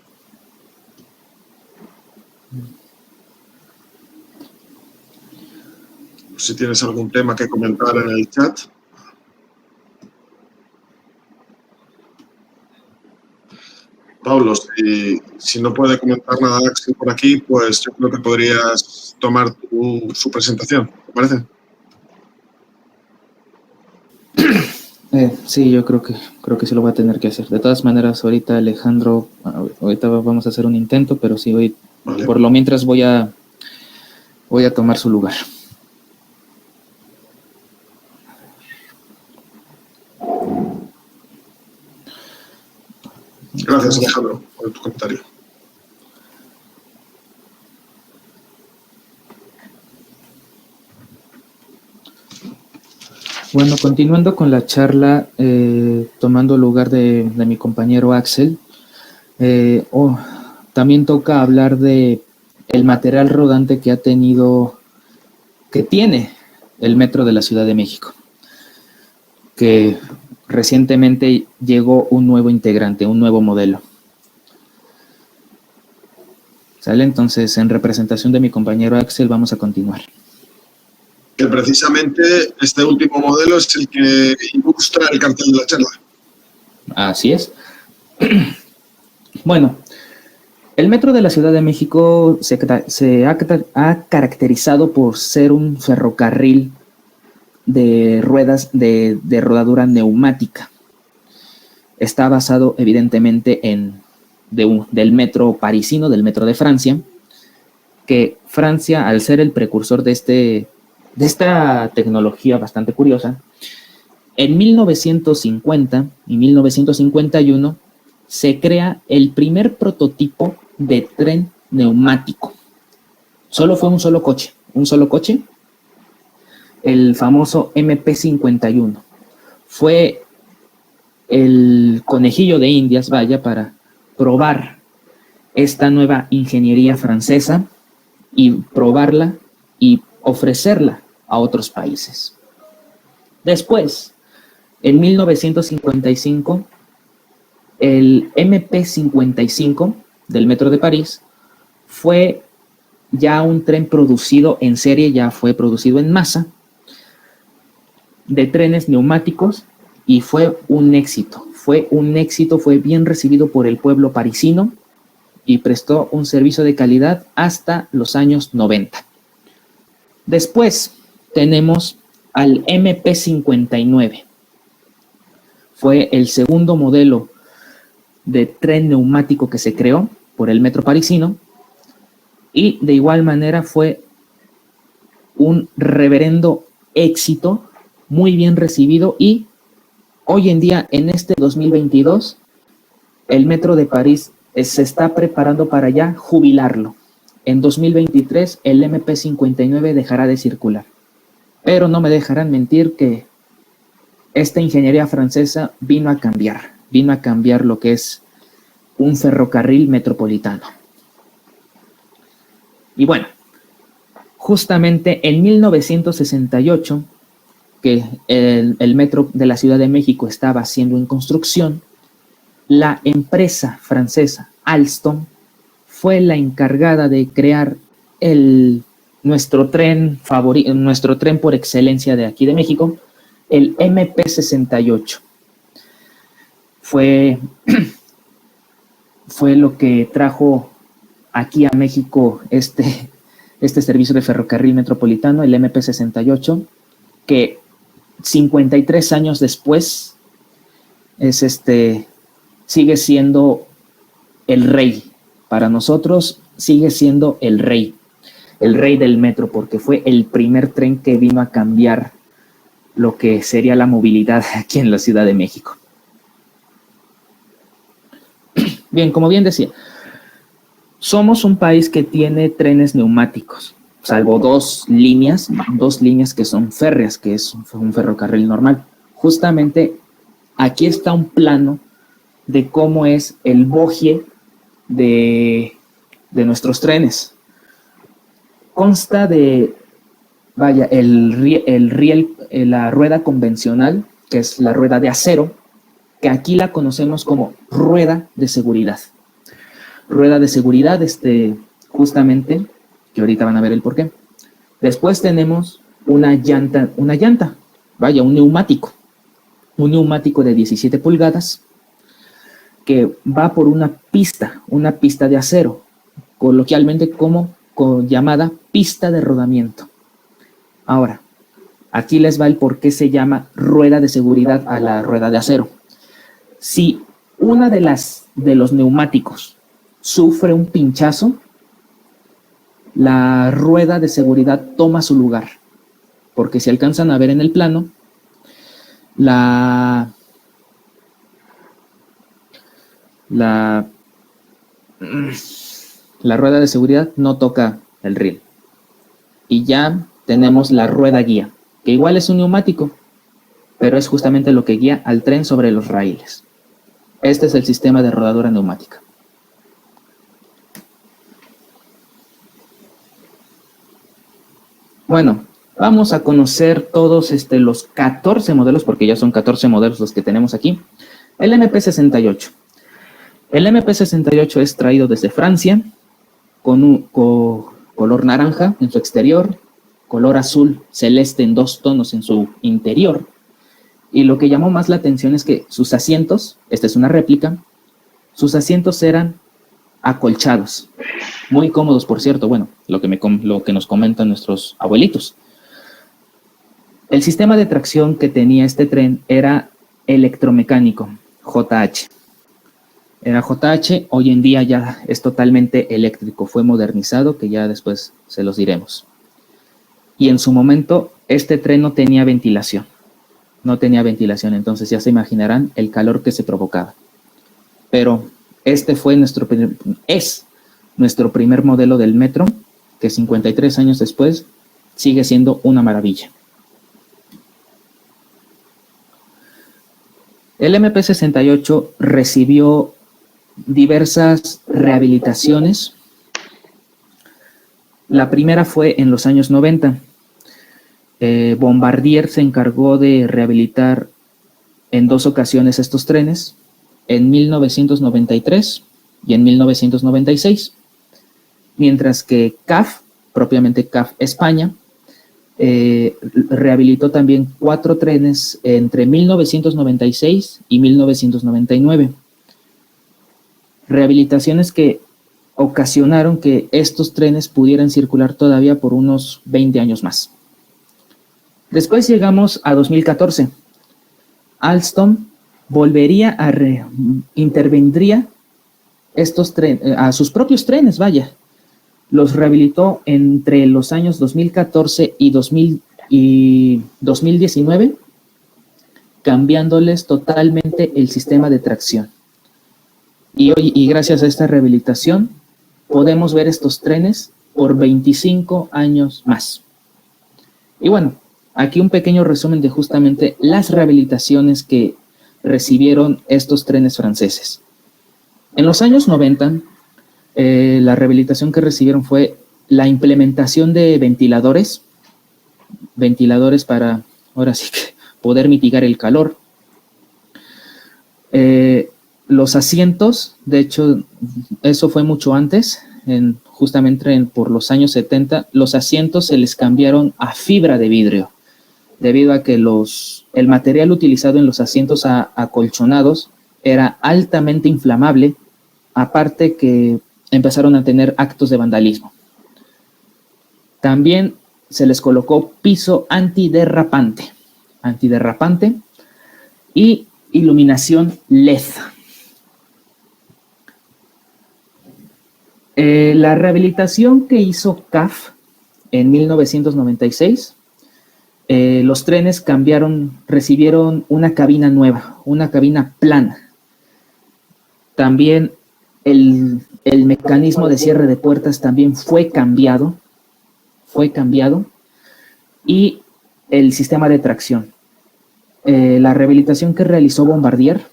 Si tienes algún tema que comentar en el chat. Pablo, si no puede comentar nada Axel por aquí, pues yo creo que podrías tomar su presentación, ¿te parece? Sí, yo creo que sí lo voy a tener que hacer. De todas maneras, ahorita Alejandro, ahorita vamos a hacer un intento, pero sí, hoy, vale. Por lo mientras voy a tomar su lugar. Gracias, Alejandro, por tu comentario. Bueno, continuando con la charla, tomando lugar de mi compañero Axel, también toca hablar de el material rodante que tiene el metro de la Ciudad de México, que recientemente llegó un nuevo integrante, un nuevo modelo. ¿Sale? Entonces, en representación de mi compañero Axel, vamos a continuar. Que precisamente este último modelo es el que ilustra el cartel de la charla. Así es. Bueno, el metro de la Ciudad de México se ha caracterizado por ser un ferrocarril de ruedas de rodadura neumática. Está basado evidentemente del metro parisino, del metro de Francia, que Francia, al ser el precursor de esta tecnología bastante curiosa, en 1950 y 1951 se crea el primer prototipo de tren neumático. Solo fue un solo coche, el famoso MP51. Fue el conejillo de Indias, para probar esta nueva ingeniería francesa y probarla y ofrecerla a otros países. Después, En 1955, el MP55 del Metro de París fue ya un tren producido en serie, ya fue producido en masa, de trenes neumáticos, y fue un éxito. Fue bien recibido por el pueblo parisino y prestó un servicio de calidad hasta los años 90. Después tenemos al MP59. Fue el segundo modelo de tren neumático que se creó por el metro parisino, y de igual manera fue un reverendo éxito, muy bien recibido, y hoy en día, en este 2022, el Metro de París se está preparando para ya jubilarlo. En 2023 el MP59 dejará de circular. Pero no me dejarán mentir que esta ingeniería francesa vino a cambiar lo que es un ferrocarril metropolitano. Y bueno, justamente en 1968, que el metro de la Ciudad de México estaba siendo en construcción, la empresa francesa Alstom fue la encargada de crear nuestro tren por excelencia de aquí de México, el MP68. Fue lo que trajo aquí a México este servicio de ferrocarril metropolitano, el MP68, que 53 años después sigue siendo el rey. Para nosotros sigue siendo el rey del metro, porque fue el primer tren que vino a cambiar lo que sería la movilidad aquí en la Ciudad de México. Bien, como bien decía, somos un país que tiene trenes neumáticos, salvo dos líneas que son férreas, que es un ferrocarril normal. Justamente aquí está un plano de cómo es el bogie de nuestros trenes. Consta de, la rueda convencional, que es la rueda de acero, que aquí la conocemos como rueda de seguridad. Rueda de seguridad, justamente, que ahorita van a ver el porqué. Después tenemos un neumático de 17 pulgadas, que va por una pista de acero, coloquialmente llamada pista de rodamiento. Ahora, aquí les va el por qué se llama rueda de seguridad a la rueda de acero. Si una de los neumáticos sufre un pinchazo, la rueda de seguridad toma su lugar, porque si alcanzan a ver en el plano, la rueda de seguridad no toca el riel. Y ya tenemos la rueda guía, que igual es un neumático, pero es justamente lo que guía al tren sobre los raíles. Este es el sistema de rodadura neumática. Bueno, vamos a conocer todos los 14 modelos, porque ya son 14 modelos los que tenemos aquí. El MP68. El MP68 es traído desde Francia, con un color naranja en su exterior, color azul celeste en 2 tonos en su interior. Y lo que llamó más la atención es que sus asientos, esta es una réplica, sus asientos eran acolchados, muy cómodos, por cierto, bueno, lo que nos comentan nuestros abuelitos. El sistema de tracción que tenía este tren era electromecánico, JH. Era JH, hoy en día ya es totalmente eléctrico, fue modernizado, que ya después se los diremos. Y en su momento, este tren no tenía ventilación, entonces ya se imaginarán el calor que se provocaba. Pero es nuestro primer modelo del metro, que 53 años después sigue siendo una maravilla. El MP68 recibió diversas rehabilitaciones. La primera fue en los años 90. Bombardier se encargó de rehabilitar en 2 ocasiones estos trenes, en 1993 y en 1996, mientras que CAF, propiamente CAF España, rehabilitó también 4 trenes entre 1996 y 1999. Rehabilitaciones que ocasionaron que estos trenes pudieran circular todavía por unos 20 años más. Después llegamos a 2014. Alstom volvería a intervendría a sus propios trenes, vaya. Los rehabilitó entre los años 2014 y 2019, cambiándoles totalmente el sistema de tracción. Y gracias a esta rehabilitación, podemos ver estos trenes por 25 años más. Y bueno, aquí un pequeño resumen de justamente las rehabilitaciones que recibieron estos trenes franceses. En los años 90, la rehabilitación que recibieron fue la implementación de ventiladores para, ahora sí que, poder mitigar el calor. Los asientos, de hecho, eso fue mucho antes, justamente por los años 70, los asientos se les cambiaron a fibra de vidrio, debido a que el material utilizado en los asientos acolchonados era altamente inflamable, aparte que empezaron a tener actos de vandalismo. También se les colocó piso antiderrapante y iluminación LED. La rehabilitación que hizo CAF en 1996, los trenes recibieron una cabina nueva, una cabina plana. También el mecanismo de cierre de puertas también fue cambiado, y el sistema de tracción. La rehabilitación que realizó Bombardier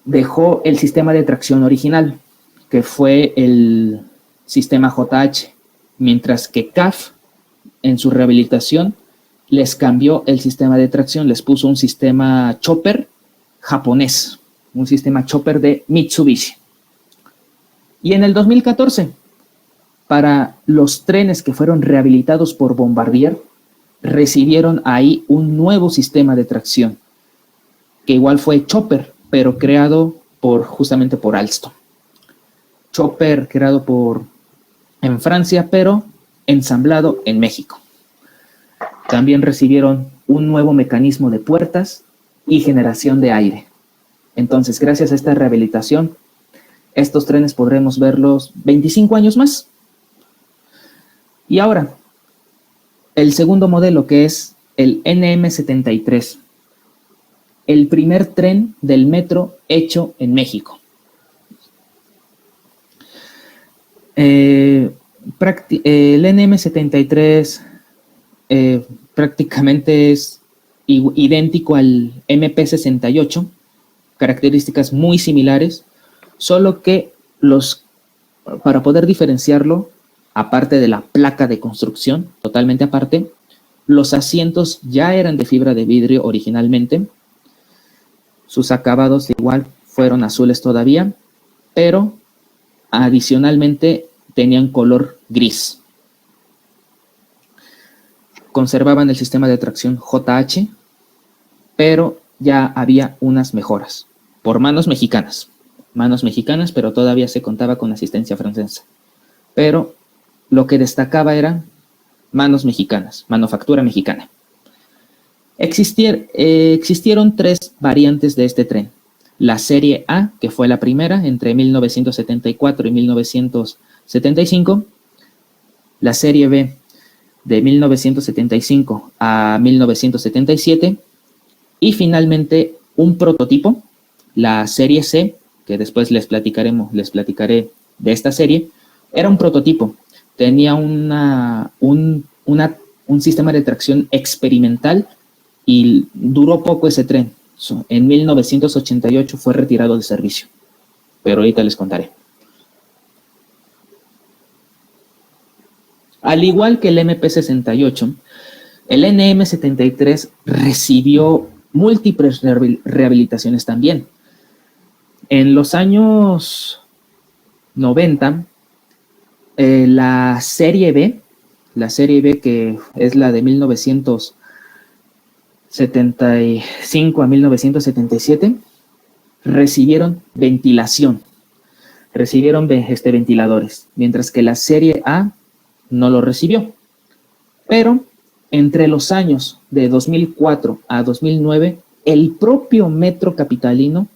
dejó el sistema de tracción original, que fue el sistema JH, mientras que CAF, en su rehabilitación, les cambió el sistema de tracción, les puso un sistema chopper japonés, un sistema chopper de Mitsubishi. Y en el 2014, para los trenes que fueron rehabilitados por Bombardier, recibieron ahí un nuevo sistema de tracción, que igual fue chopper, pero creado justamente por Alstom. Chopper creado en Francia, pero ensamblado en México. También recibieron un nuevo mecanismo de puertas y generación de aire. Entonces, gracias a esta rehabilitación, estos trenes podremos verlos 25 años más. Y ahora, el segundo modelo, que es el NM73, el primer tren del metro hecho en México. El NM73 prácticamente es idéntico al MP68, características muy similares, solo que para poder diferenciarlo, aparte de la placa de construcción, totalmente aparte, los asientos ya eran de fibra de vidrio originalmente. Sus acabados igual fueron azules todavía, pero adicionalmente tenían color gris. Conservaban el sistema de tracción JH, pero ya había unas mejoras por manos mexicanas, pero todavía se contaba con asistencia francesa. Pero lo que destacaba eran manos mexicanas, manufactura mexicana. Existieron 3 variantes de este tren. La serie A, que fue la primera entre 1974 y 1975. La serie B, de 1975 a 1977. Y finalmente un prototipo, la serie C, que después les platicaré de esta serie. Era un prototipo. Tenía un sistema de tracción experimental y duró poco ese tren. En 1988 fue retirado de servicio, pero ahorita les contaré. Al igual que el MP68, El NM73 recibió múltiples rehabilitaciones también. En los años 90, la serie B, que es la de 1975 a 1977, recibieron ventilación, recibieron ventiladores, mientras que la serie A no lo recibió. Pero entre los años de 2004 a 2009, el propio Metro Capitalino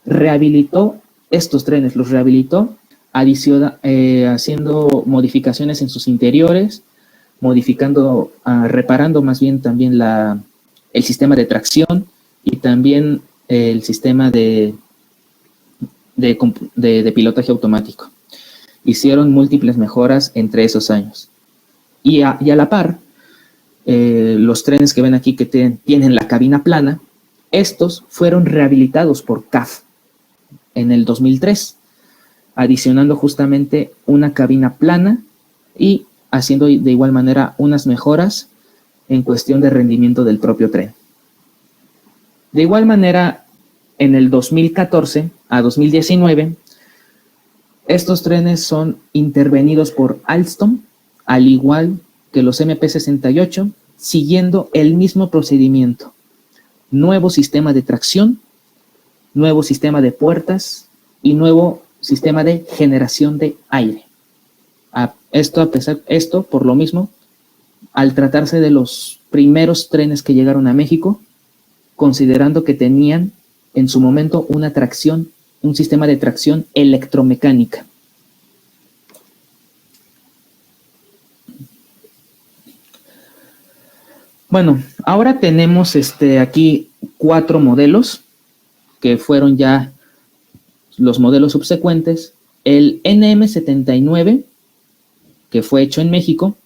rehabilitó estos trenes, los rehabilitó haciendo modificaciones en sus interiores, reparando más bien también el sistema de tracción y también el sistema de pilotaje automático. Hicieron múltiples mejoras entre esos años. Y a la par, los trenes que ven aquí que tienen la cabina plana, estos fueron rehabilitados por CAF en el 2003, adicionando justamente una cabina plana y haciendo de igual manera unas mejoras en cuestión de rendimiento del propio tren. De igual manera, en el 2014 a 2019, estos trenes son intervenidos por Alstom, al igual que los MP68, siguiendo el mismo procedimiento. Nuevo sistema de tracción, nuevo sistema de puertas y nuevo sistema de generación de aire. Esto, por lo mismo, al tratarse de los primeros trenes que llegaron a México, considerando que tenían en su momento un sistema de tracción electromecánica. Bueno, ahora tenemos aquí 4 modelos que fueron ya los modelos subsecuentes. El NM79, que fue hecho en México,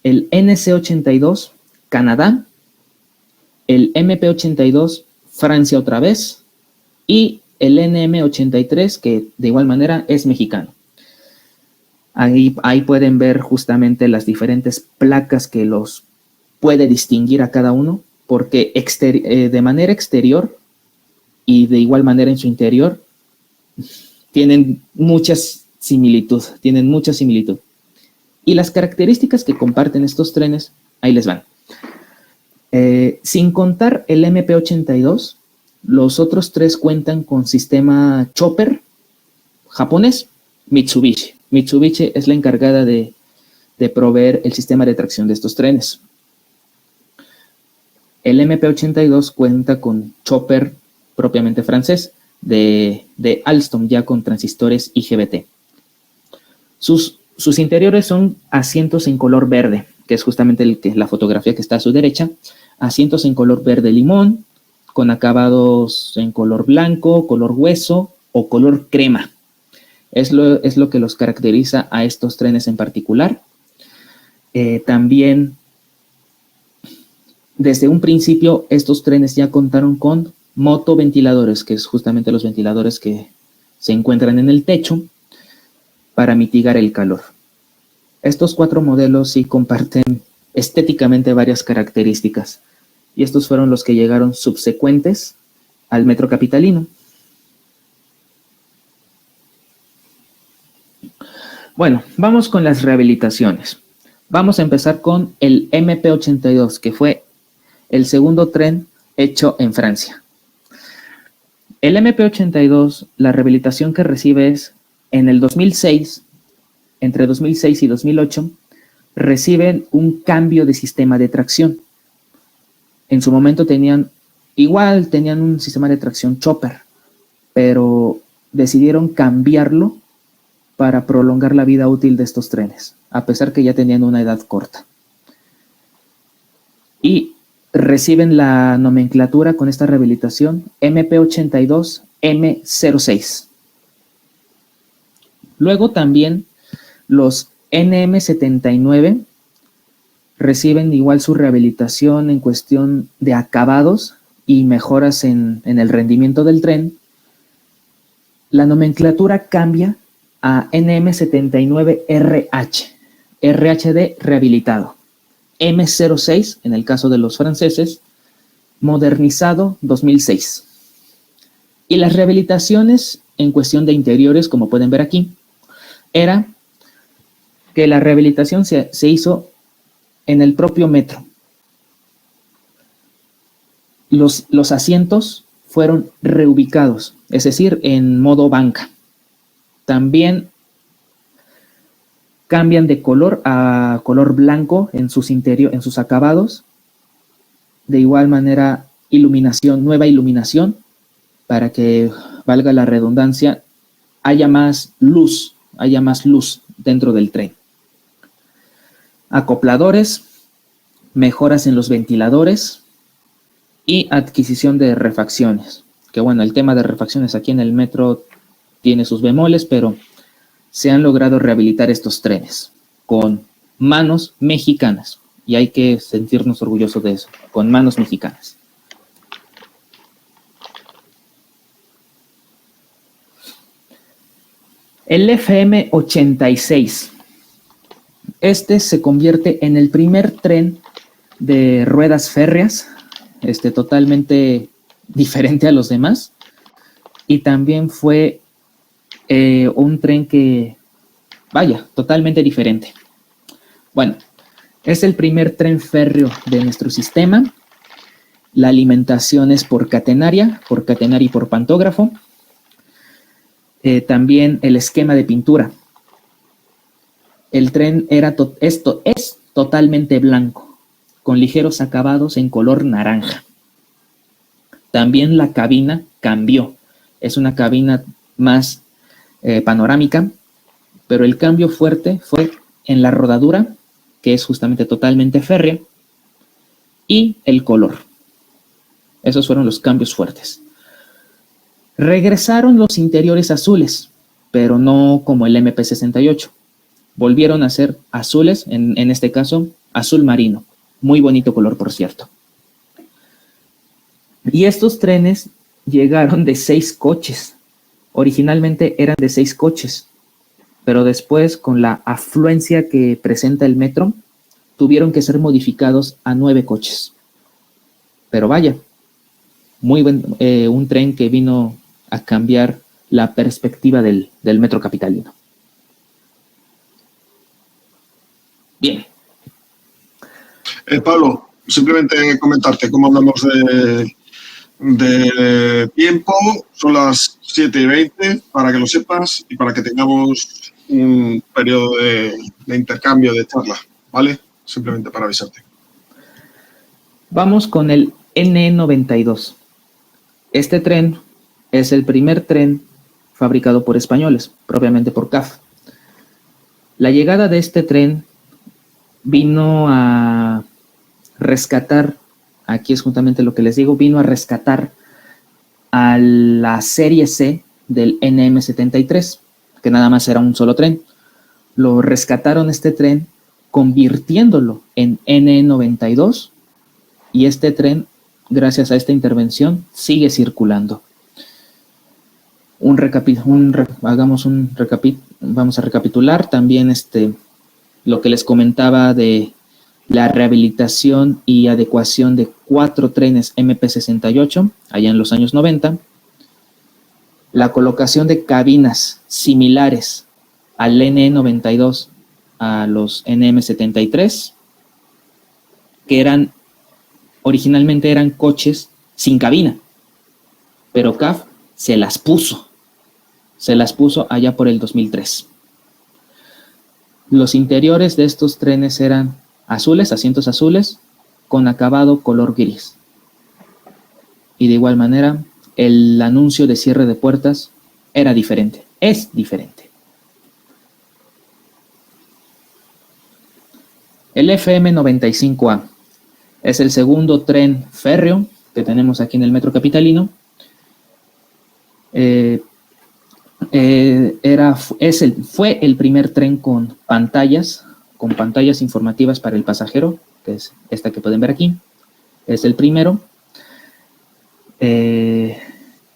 el NC82, Canadá, el MP82, Francia otra vez, y el NM83, que de igual manera es mexicano. Ahí pueden ver justamente las diferentes placas que los puede distinguir a cada uno, porque de manera exterior y de igual manera en su interior tienen mucha similitud. Y las características que comparten estos trenes, ahí les van. Sin contar el MP82, los otros 3 cuentan con sistema chopper japonés, Mitsubishi. Mitsubishi es la encargada de proveer el sistema de tracción de estos trenes. El MP82 cuenta con chopper propiamente francés de Alstom, ya con transistores IGBT. Sus interiores son asientos en color verde, que es justamente la fotografía que está a su derecha. Asientos en color verde limón, con acabados en color blanco, color hueso o color crema. Es lo que los caracteriza a estos trenes en particular. También, desde un principio, estos trenes ya contaron con motoventiladores, que es justamente los ventiladores que se encuentran en el techo para mitigar el calor. Estos 4 modelos sí comparten estéticamente varias características, y estos fueron los que llegaron subsecuentes al Metro Capitalino. Bueno, vamos con las rehabilitaciones. Vamos a empezar con el MP82, que fue el segundo tren hecho en Francia. El MP82, la rehabilitación que recibe es en el 2006, entre 2006 y 2008, reciben un cambio de sistema de tracción. En su momento tenían un sistema de tracción chopper, pero decidieron cambiarlo para prolongar la vida útil de estos trenes, a pesar que ya tenían una edad corta. Y reciben la nomenclatura con esta rehabilitación MP82 M06. Luego también los NM79 reciben igual su rehabilitación en cuestión de acabados y mejoras en el rendimiento del tren. La nomenclatura cambia a NM79RH, RH de rehabilitado. M06, en el caso de los franceses, modernizado 2006. Y las rehabilitaciones en cuestión de interiores, como pueden ver aquí, era que la rehabilitación se hizo en el propio metro. Los asientos fueron reubicados, es decir, en modo banca. También cambian de color a color blanco en sus acabados. De igual manera, nueva iluminación, para que, valga la redundancia, haya más luz dentro del tren. Acopladores, mejoras en los ventiladores y adquisición de refacciones. Que bueno, el tema de refacciones aquí en el metro tiene sus bemoles, pero se han logrado rehabilitar estos trenes con manos mexicanas. Y hay que sentirnos orgullosos de eso, con manos mexicanas. El FM 86. Este se convierte en el primer tren de ruedas férreas, totalmente diferente a los demás. Y también fue un tren que, vaya, totalmente diferente. Bueno, es el primer tren férreo de nuestro sistema. La alimentación es por catenaria y por pantógrafo. También el esquema de pintura. El tren es totalmente blanco, con ligeros acabados en color naranja. También la cabina cambió. Es una cabina más panorámica, pero el cambio fuerte fue en la rodadura, que es justamente totalmente férrea, y el color. Esos fueron los cambios fuertes. Regresaron los interiores azules, pero no como el MP68. Volvieron a ser azules, en este caso, azul marino. Muy bonito color, por cierto. Y estos trenes llegaron de 6 coches. Originalmente eran de 6 coches, pero después, con la afluencia que presenta el metro, tuvieron que ser modificados a 9 coches. Pero vaya, un tren que vino a cambiar la perspectiva del metro capitalino. Bien. Pablo, simplemente comentarte cómo hablamos de tiempo. Son las 7:20, para que lo sepas y para que tengamos un periodo de intercambio de charla, ¿vale? Simplemente para avisarte. Vamos con el N92. Este tren es el primer tren fabricado por españoles, propiamente por CAF. La llegada de este tren vino a rescatar, aquí es justamente lo que les digo, vino a rescatar a la serie C del NM73, que nada más era un solo tren. Lo rescataron este tren convirtiéndolo en N92, y este tren, gracias a esta intervención, sigue circulando. Vamos a recapitular también lo que les comentaba de la rehabilitación y adecuación de 4 trenes MP68 allá en los años 90, la colocación de cabinas similares al N92 a los NM73, que originalmente eran coches sin cabina, pero CAF se las puso allá por el 2003. Los interiores de estos trenes eran azules, asientos azules, con acabado color gris. Y de igual manera, el anuncio de cierre de puertas era diferente, es diferente. El FM 95A es el segundo tren férreo que tenemos aquí en el metro capitalino. Fue el primer tren con pantallas informativas para el pasajero, que es esta que pueden ver aquí. Es el primero.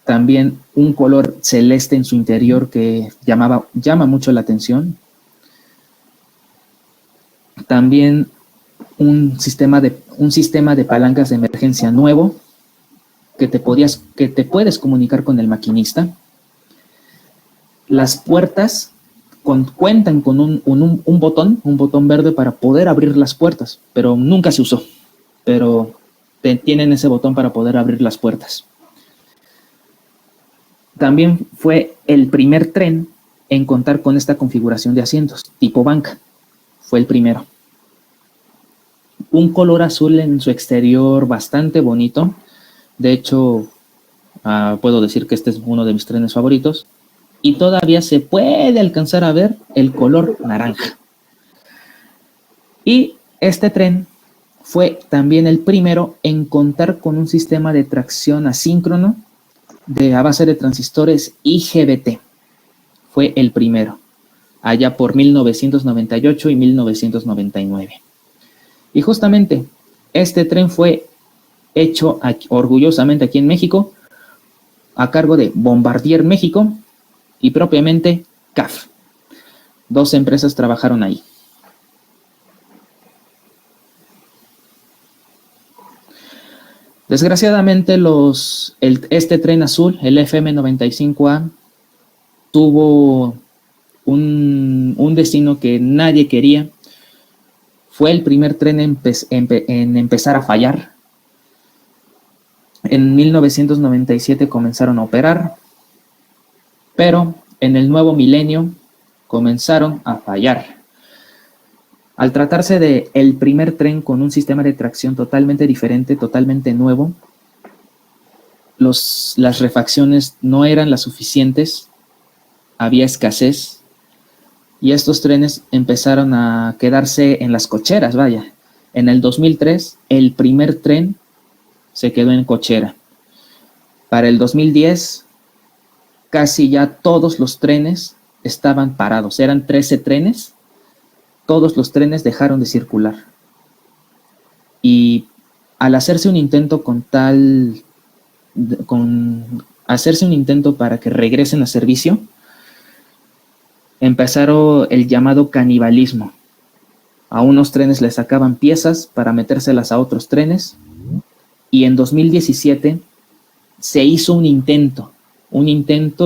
También un color celeste en su interior que llama mucho la atención. También un sistema de palancas de emergencia nuevo que te puedes comunicar con el maquinista. Las puertas cuentan con un botón verde para poder abrir las puertas, pero nunca se usó. Pero tienen ese botón para poder abrir las puertas. También fue el primer tren en contar con esta configuración de asientos, tipo banca. Fue el primero. Un color azul en su exterior bastante bonito. De hecho, puedo decir que este es uno de mis trenes favoritos. Y todavía se puede alcanzar a ver el color naranja. Y este tren fue también el primero en contar con un sistema de tracción asíncrono a base de transistores IGBT. Fue el primero, allá por 1998 y 1999. Y justamente este tren fue hecho orgullosamente aquí en México, a cargo de Bombardier México y propiamente CAF. 2 empresas trabajaron ahí. Desgraciadamente este tren azul, el FM95A, tuvo un destino que nadie quería. Fue el primer tren en empezar a fallar. En 1997 comenzaron a operar, pero en el nuevo milenio comenzaron a fallar. Al tratarse de el primer tren con un sistema de tracción totalmente diferente, totalmente nuevo, las refacciones no eran las suficientes, había escasez, y estos trenes empezaron a quedarse en las cocheras, vaya. En el 2003, el primer tren se quedó en cochera. Para el 2010, casi ya todos los trenes estaban parados. Eran 13 trenes. Todos los trenes dejaron de circular. Y al hacerse un intento hacerse un intento para que regresen a servicio, empezaron el llamado canibalismo. A unos trenes les sacaban piezas para metérselas a otros trenes, y en 2017 se hizo un intento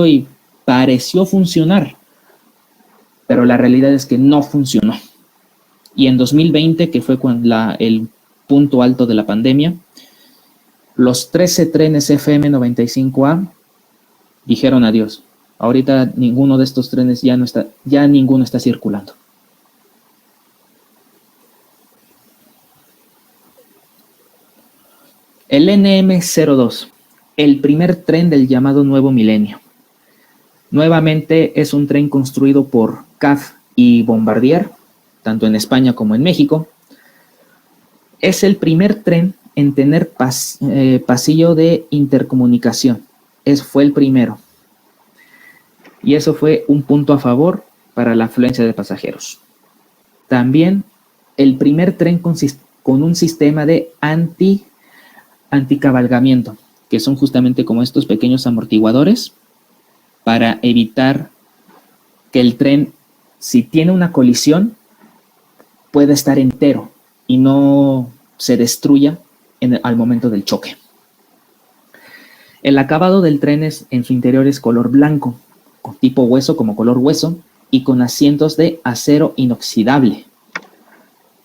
y pareció funcionar, pero la realidad es que no funcionó. Y en 2020, que fue el punto alto de la pandemia, los 13 trenes FM95A dijeron adiós. Ahorita ninguno de estos trenes ya ninguno está circulando. El NM02, el primer tren del llamado Nuevo Milenio. Nuevamente es un tren construido por CAF y Bombardier, tanto en España como en México. Es el primer tren en tener pasillo de intercomunicación. Fue el primero. Y eso fue un punto a favor para la afluencia de pasajeros. También el primer tren con un sistema de anticabalgamiento, que son justamente como estos pequeños amortiguadores para evitar que el tren, si tiene una colisión, pueda estar entero y no se destruya al momento del choque. El acabado del tren en su interior es color blanco, con tipo hueso, como color hueso, y con asientos de acero inoxidable.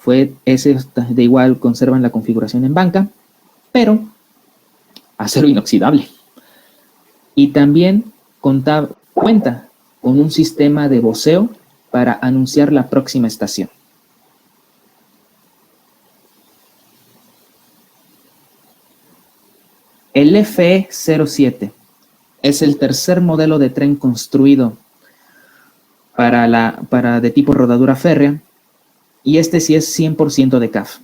De igual conservan la configuración en banca, pero acero inoxidable. Y también cuenta con un sistema de voceo para anunciar la próxima estación. El FE07 es el tercer modelo de tren construido de tipo rodadura férrea, y este sí es 100% de CAF.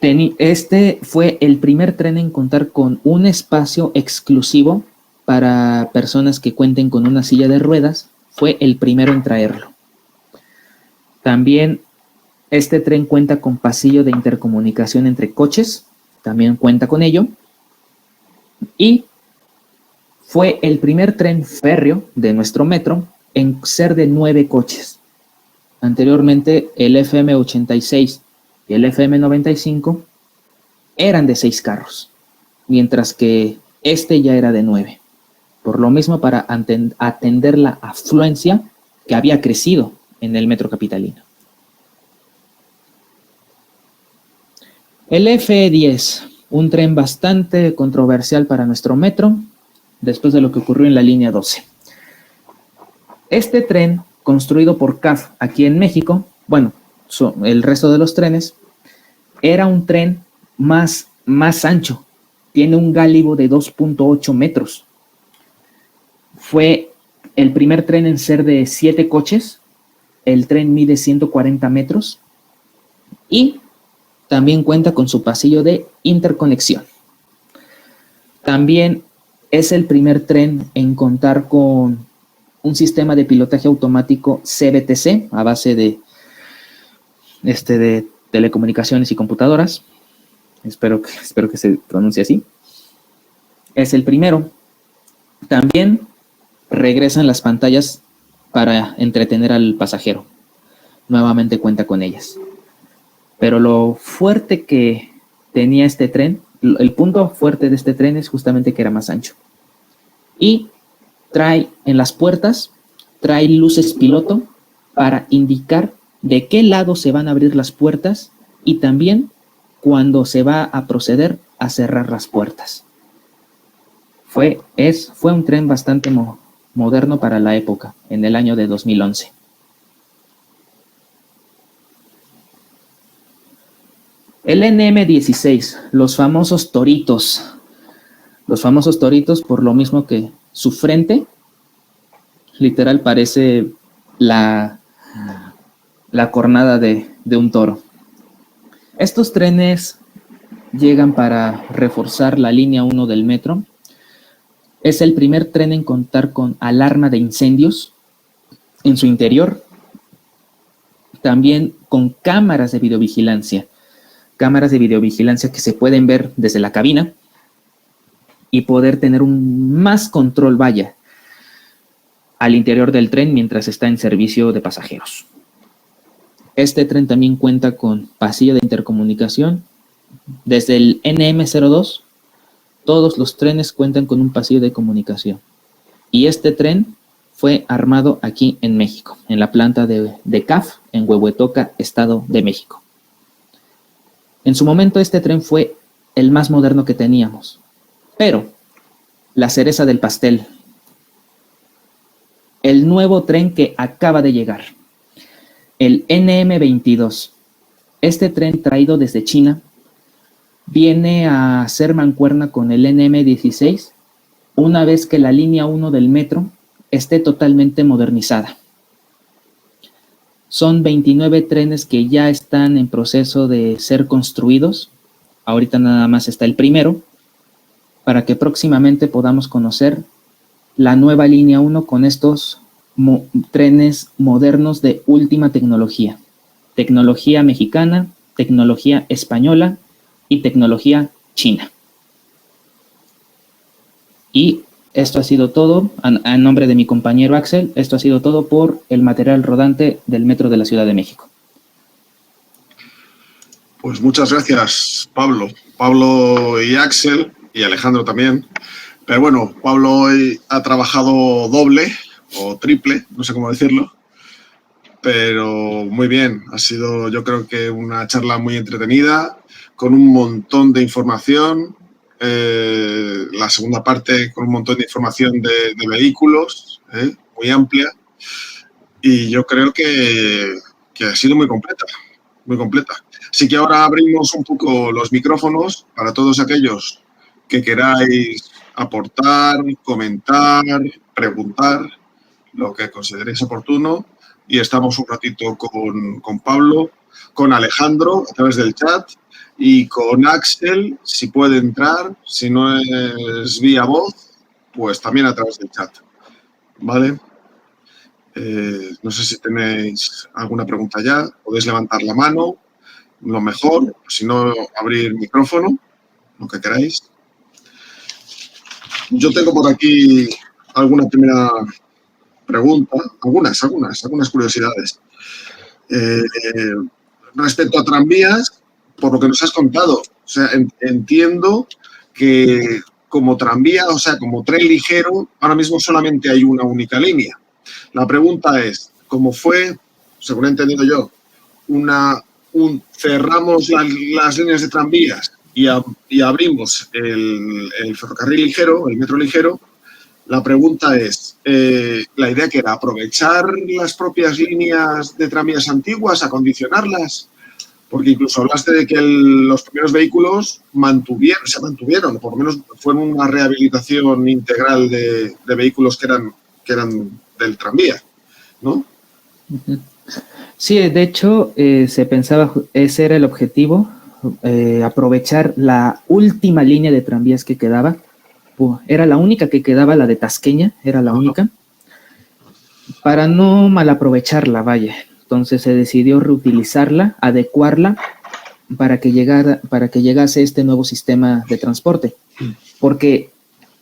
Este fue el primer tren en contar con un espacio exclusivo para personas que cuenten con una silla de ruedas. Fue el primero en traerlo. También este tren cuenta con pasillo de intercomunicación entre coches. También cuenta con ello. Y fue el primer tren férreo de nuestro metro en ser de 9 coches. Anteriormente, el FM86 y el FM95 eran de 6 carros, mientras que este ya era de 9. Por lo mismo, para atender la afluencia que había crecido en el metro capitalino. El F10, un tren bastante controversial para nuestro metro, después de lo que ocurrió en la línea 12. Este tren, construido por CAF aquí en México, bueno, el resto de los trenes, era un tren más ancho. Tiene un gálibo de 2.8 metros. Fue el primer tren en ser de 7 coches. El tren mide 140 metros y también cuenta con su pasillo de interconexión. También es el primer tren en contar con un sistema de pilotaje automático CBTC a base de telecomunicaciones y computadoras. Espero que se pronuncie así. Es el primero. También regresan las pantallas para entretener al pasajero. Nuevamente cuenta con ellas. Pero lo fuerte que tenía este tren, el punto fuerte de este tren es justamente que era más ancho. Y trae en las puertas, trae luces piloto para indicar de qué lado se van a abrir las puertas y también cuando se va a proceder a cerrar las puertas. Fue un tren bastante moderno para la época, en el año de 2011. El NM16, los famosos toritos. Los famosos toritos por lo mismo que su frente literal parece la cornada de un toro. Estos trenes llegan para reforzar la línea 1 del metro. Es el primer tren en contar con alarma de incendios en su interior. También con cámaras de videovigilancia. Cámaras de videovigilancia que se pueden ver desde la cabina y poder tener un más control, vaya, al interior del tren mientras está en servicio de pasajeros. Este tren también cuenta con pasillo de intercomunicación. Desde el NM02, todos los trenes cuentan con un pasillo de comunicación. Y este tren fue armado aquí en México, en la planta de CAF, en Huehuetoca, Estado de México. En su momento este tren fue el más moderno que teníamos, pero la cereza del pastel, el nuevo tren que acaba de llegar, el NM22. Este tren traído desde China viene a hacer mancuerna con el NM16 una vez que la línea 1 del metro esté totalmente modernizada. Son 29 trenes que ya están en proceso de ser construidos. Ahorita nada más está el primero, para que próximamente podamos conocer la nueva línea 1 con estos trenes modernos de última tecnología. Tecnología mexicana, tecnología española y tecnología china. Y esto ha sido todo, a nombre de mi compañero Axel, esto ha sido todo por el material rodante del Metro de la Ciudad de México. Pues muchas gracias, Pablo. Pablo y Axel, y Alejandro también. Pero bueno, Pablo hoy ha trabajado doble o triple, no sé cómo decirlo. Pero muy bien, ha sido yo creo que una charla muy entretenida, con un montón de información. La segunda parte con un montón de información de vehículos, muy amplia, y yo creo que ha sido muy completa, muy completa. Así que ahora abrimos un poco los micrófonos para todos aquellos que queráis aportar, comentar, preguntar, lo que consideréis oportuno, y estamos un ratito con Pablo, con Alejandro a través del chat, y con Axel, si puede entrar, si no es vía voz, pues también a través del chat, ¿vale? No sé si tenéis alguna pregunta ya, podéis levantar la mano, lo mejor, si no, abrir micrófono, lo que queráis. Yo tengo por aquí alguna primera pregunta, algunas curiosidades. Eh, respecto a tranvías, por lo que nos has contado, o sea, entiendo que como tranvía, o sea, como tren ligero, ahora mismo solamente hay una única línea. La pregunta es, ¿cómo fue, según he entendido yo, cerramos las líneas de tranvías y abrimos el ferrocarril ligero, el metro ligero? La pregunta es, la idea que era aprovechar las propias líneas de tranvías antiguas, acondicionarlas, porque incluso hablaste de que los primeros vehículos se mantuvieron, por lo menos fueron una rehabilitación integral de vehículos que eran del tranvía, ¿no? Sí, de hecho, se pensaba, ese era el objetivo, aprovechar la última línea de tranvías que quedaba. Era la única que quedaba, la de Tasqueña, era la única, para no malaprovecharla, vaya. Entonces se decidió reutilizarla, adecuarla para que llegase este nuevo sistema de transporte, porque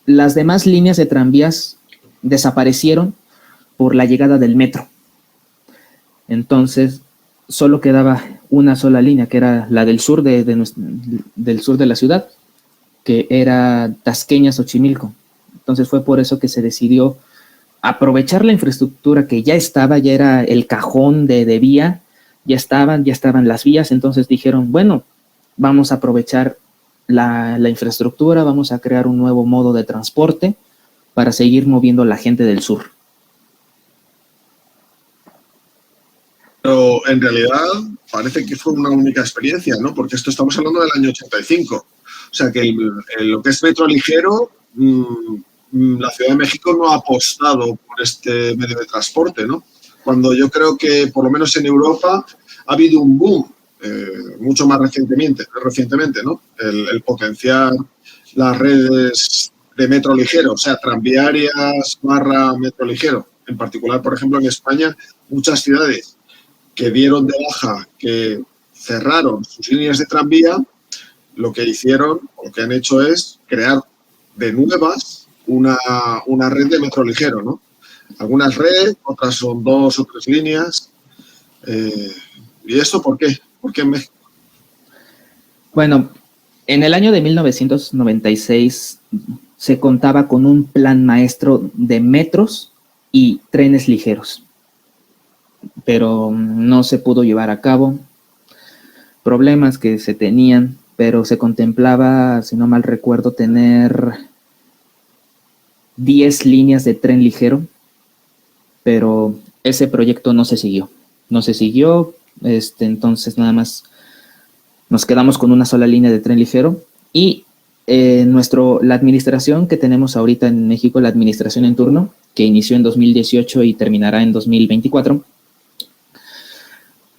las demás líneas de tranvías desaparecieron por la llegada del metro. Entonces solo quedaba una sola línea, que era la del sur del sur de la ciudad, que era Tasqueña-Xochimilco. Entonces fue por eso que se decidió aprovechar la infraestructura que ya estaba, ya era el cajón de vía, ya estaban las vías, entonces dijeron, bueno, vamos a aprovechar la infraestructura, vamos a crear un nuevo modo de transporte para seguir moviendo a la gente del sur. Pero en realidad parece que fue una única experiencia, ¿no? Porque esto estamos hablando del año 85. O sea que lo que es metro ligero, la Ciudad de México no ha apostado por este medio de transporte, ¿no? Cuando yo creo que, por lo menos en Europa, ha habido un boom, mucho más recientemente, ¿no? El potenciar las redes de metro ligero, o sea, tranviarias / metro ligero. En particular, por ejemplo, en España, muchas ciudades que dieron de baja, que cerraron sus líneas de tranvía, lo que hicieron, o lo que han hecho es crear de nuevas una red de metro ligero, ¿no? Algunas redes, otras son 2 o 3 líneas. ¿Y esto por qué? ¿Por qué en México? Bueno, en el año de 1996 se contaba con un plan maestro de metros y trenes ligeros, pero no se pudo llevar a cabo. Problemas que se tenían, pero se contemplaba, si no mal recuerdo, tener 10 líneas de tren ligero, pero ese proyecto no se siguió. Entonces nada más nos quedamos con una sola línea de tren ligero y la administración que tenemos ahorita en México, la administración en turno, que inició en 2018 y terminará en 2024,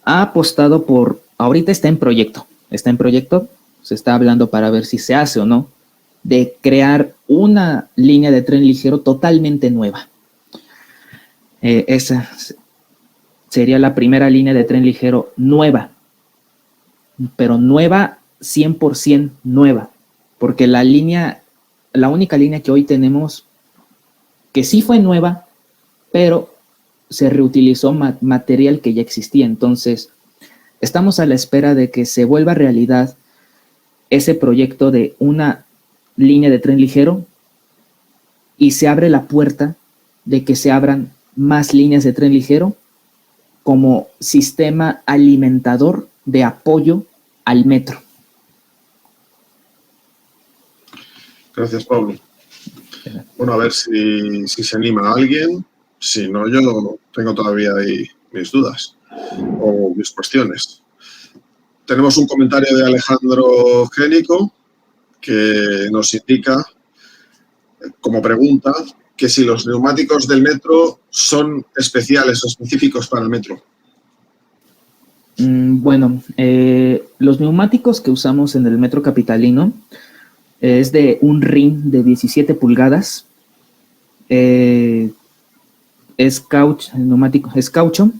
ha apostado ahorita está en proyecto, se está hablando para ver si se hace o no, de crear una línea de tren ligero totalmente nueva. Esa sería la primera línea de tren ligero nueva, pero nueva, 100% nueva, porque la única línea que hoy tenemos que sí fue nueva, pero se reutilizó material que ya existía. Entonces, estamos a la espera de que se vuelva realidad ese proyecto de una línea de tren ligero y se abre la puerta de que se abran más líneas de tren ligero como sistema alimentador de apoyo al metro. Gracias, Pablo. Bueno, a ver si se anima a alguien. Si no, yo tengo todavía ahí mis dudas o mis cuestiones. Tenemos un comentario de Alejandro Génico que nos indica, como pregunta, que si los neumáticos del metro son especiales o específicos para el metro. Bueno, los neumáticos que usamos en el metro capitalino es de un rin de 17 pulgadas. El neumático es caucho.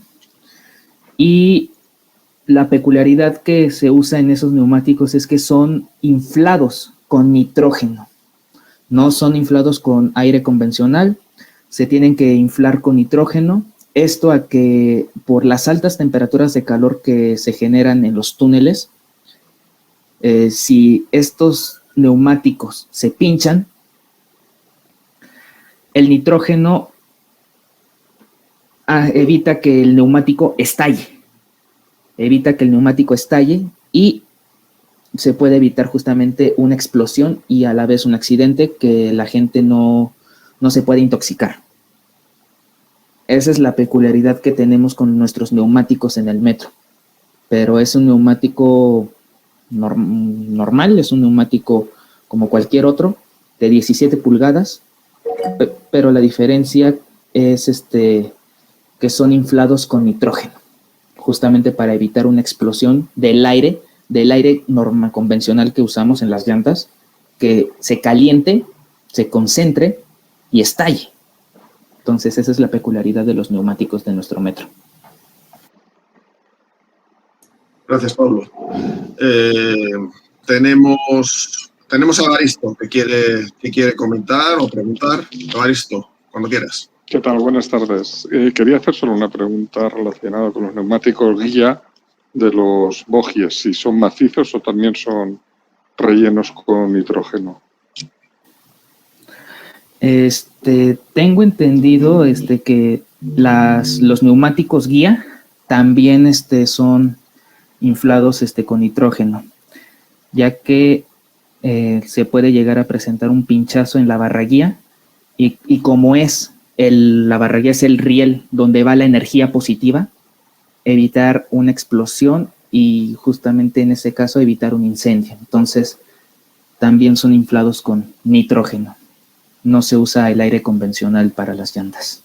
Y la peculiaridad que se usa en esos neumáticos es que son inflados con nitrógeno. No son inflados con aire convencional, se tienen que inflar con nitrógeno. Esto a que por las altas temperaturas de calor que se generan en los túneles, si estos neumáticos se pinchan, el nitrógeno evita que el neumático estalle. Y se puede evitar justamente una explosión y a la vez un accidente que la gente no se puede intoxicar. Esa es la peculiaridad que tenemos con nuestros neumáticos en el metro. Pero es un neumático normal, es un neumático como cualquier otro, de 17 pulgadas, pero la diferencia es que son inflados con nitrógeno, justamente para evitar una explosión del aire normal convencional que usamos en las llantas, que se caliente, se concentre y estalle. Entonces esa es la peculiaridad de los neumáticos de nuestro metro. Gracias, Pablo. Tenemos a Evaristo que quiere comentar o preguntar. Evaristo, cuando quieras. ¿Qué tal? Buenas tardes. Quería hacer solo una pregunta relacionada con los neumáticos guía de los bogies, si son macizos o también son rellenos con nitrógeno. Tengo entendido que los neumáticos guía también son inflados con nitrógeno, ya que se puede llegar a presentar un pinchazo en la barra guía y como la barra guía es el riel donde va la energía positiva, evitar una explosión y justamente en ese caso evitar un incendio. Entonces también son inflados con nitrógeno. No se usa el aire convencional para las llantas.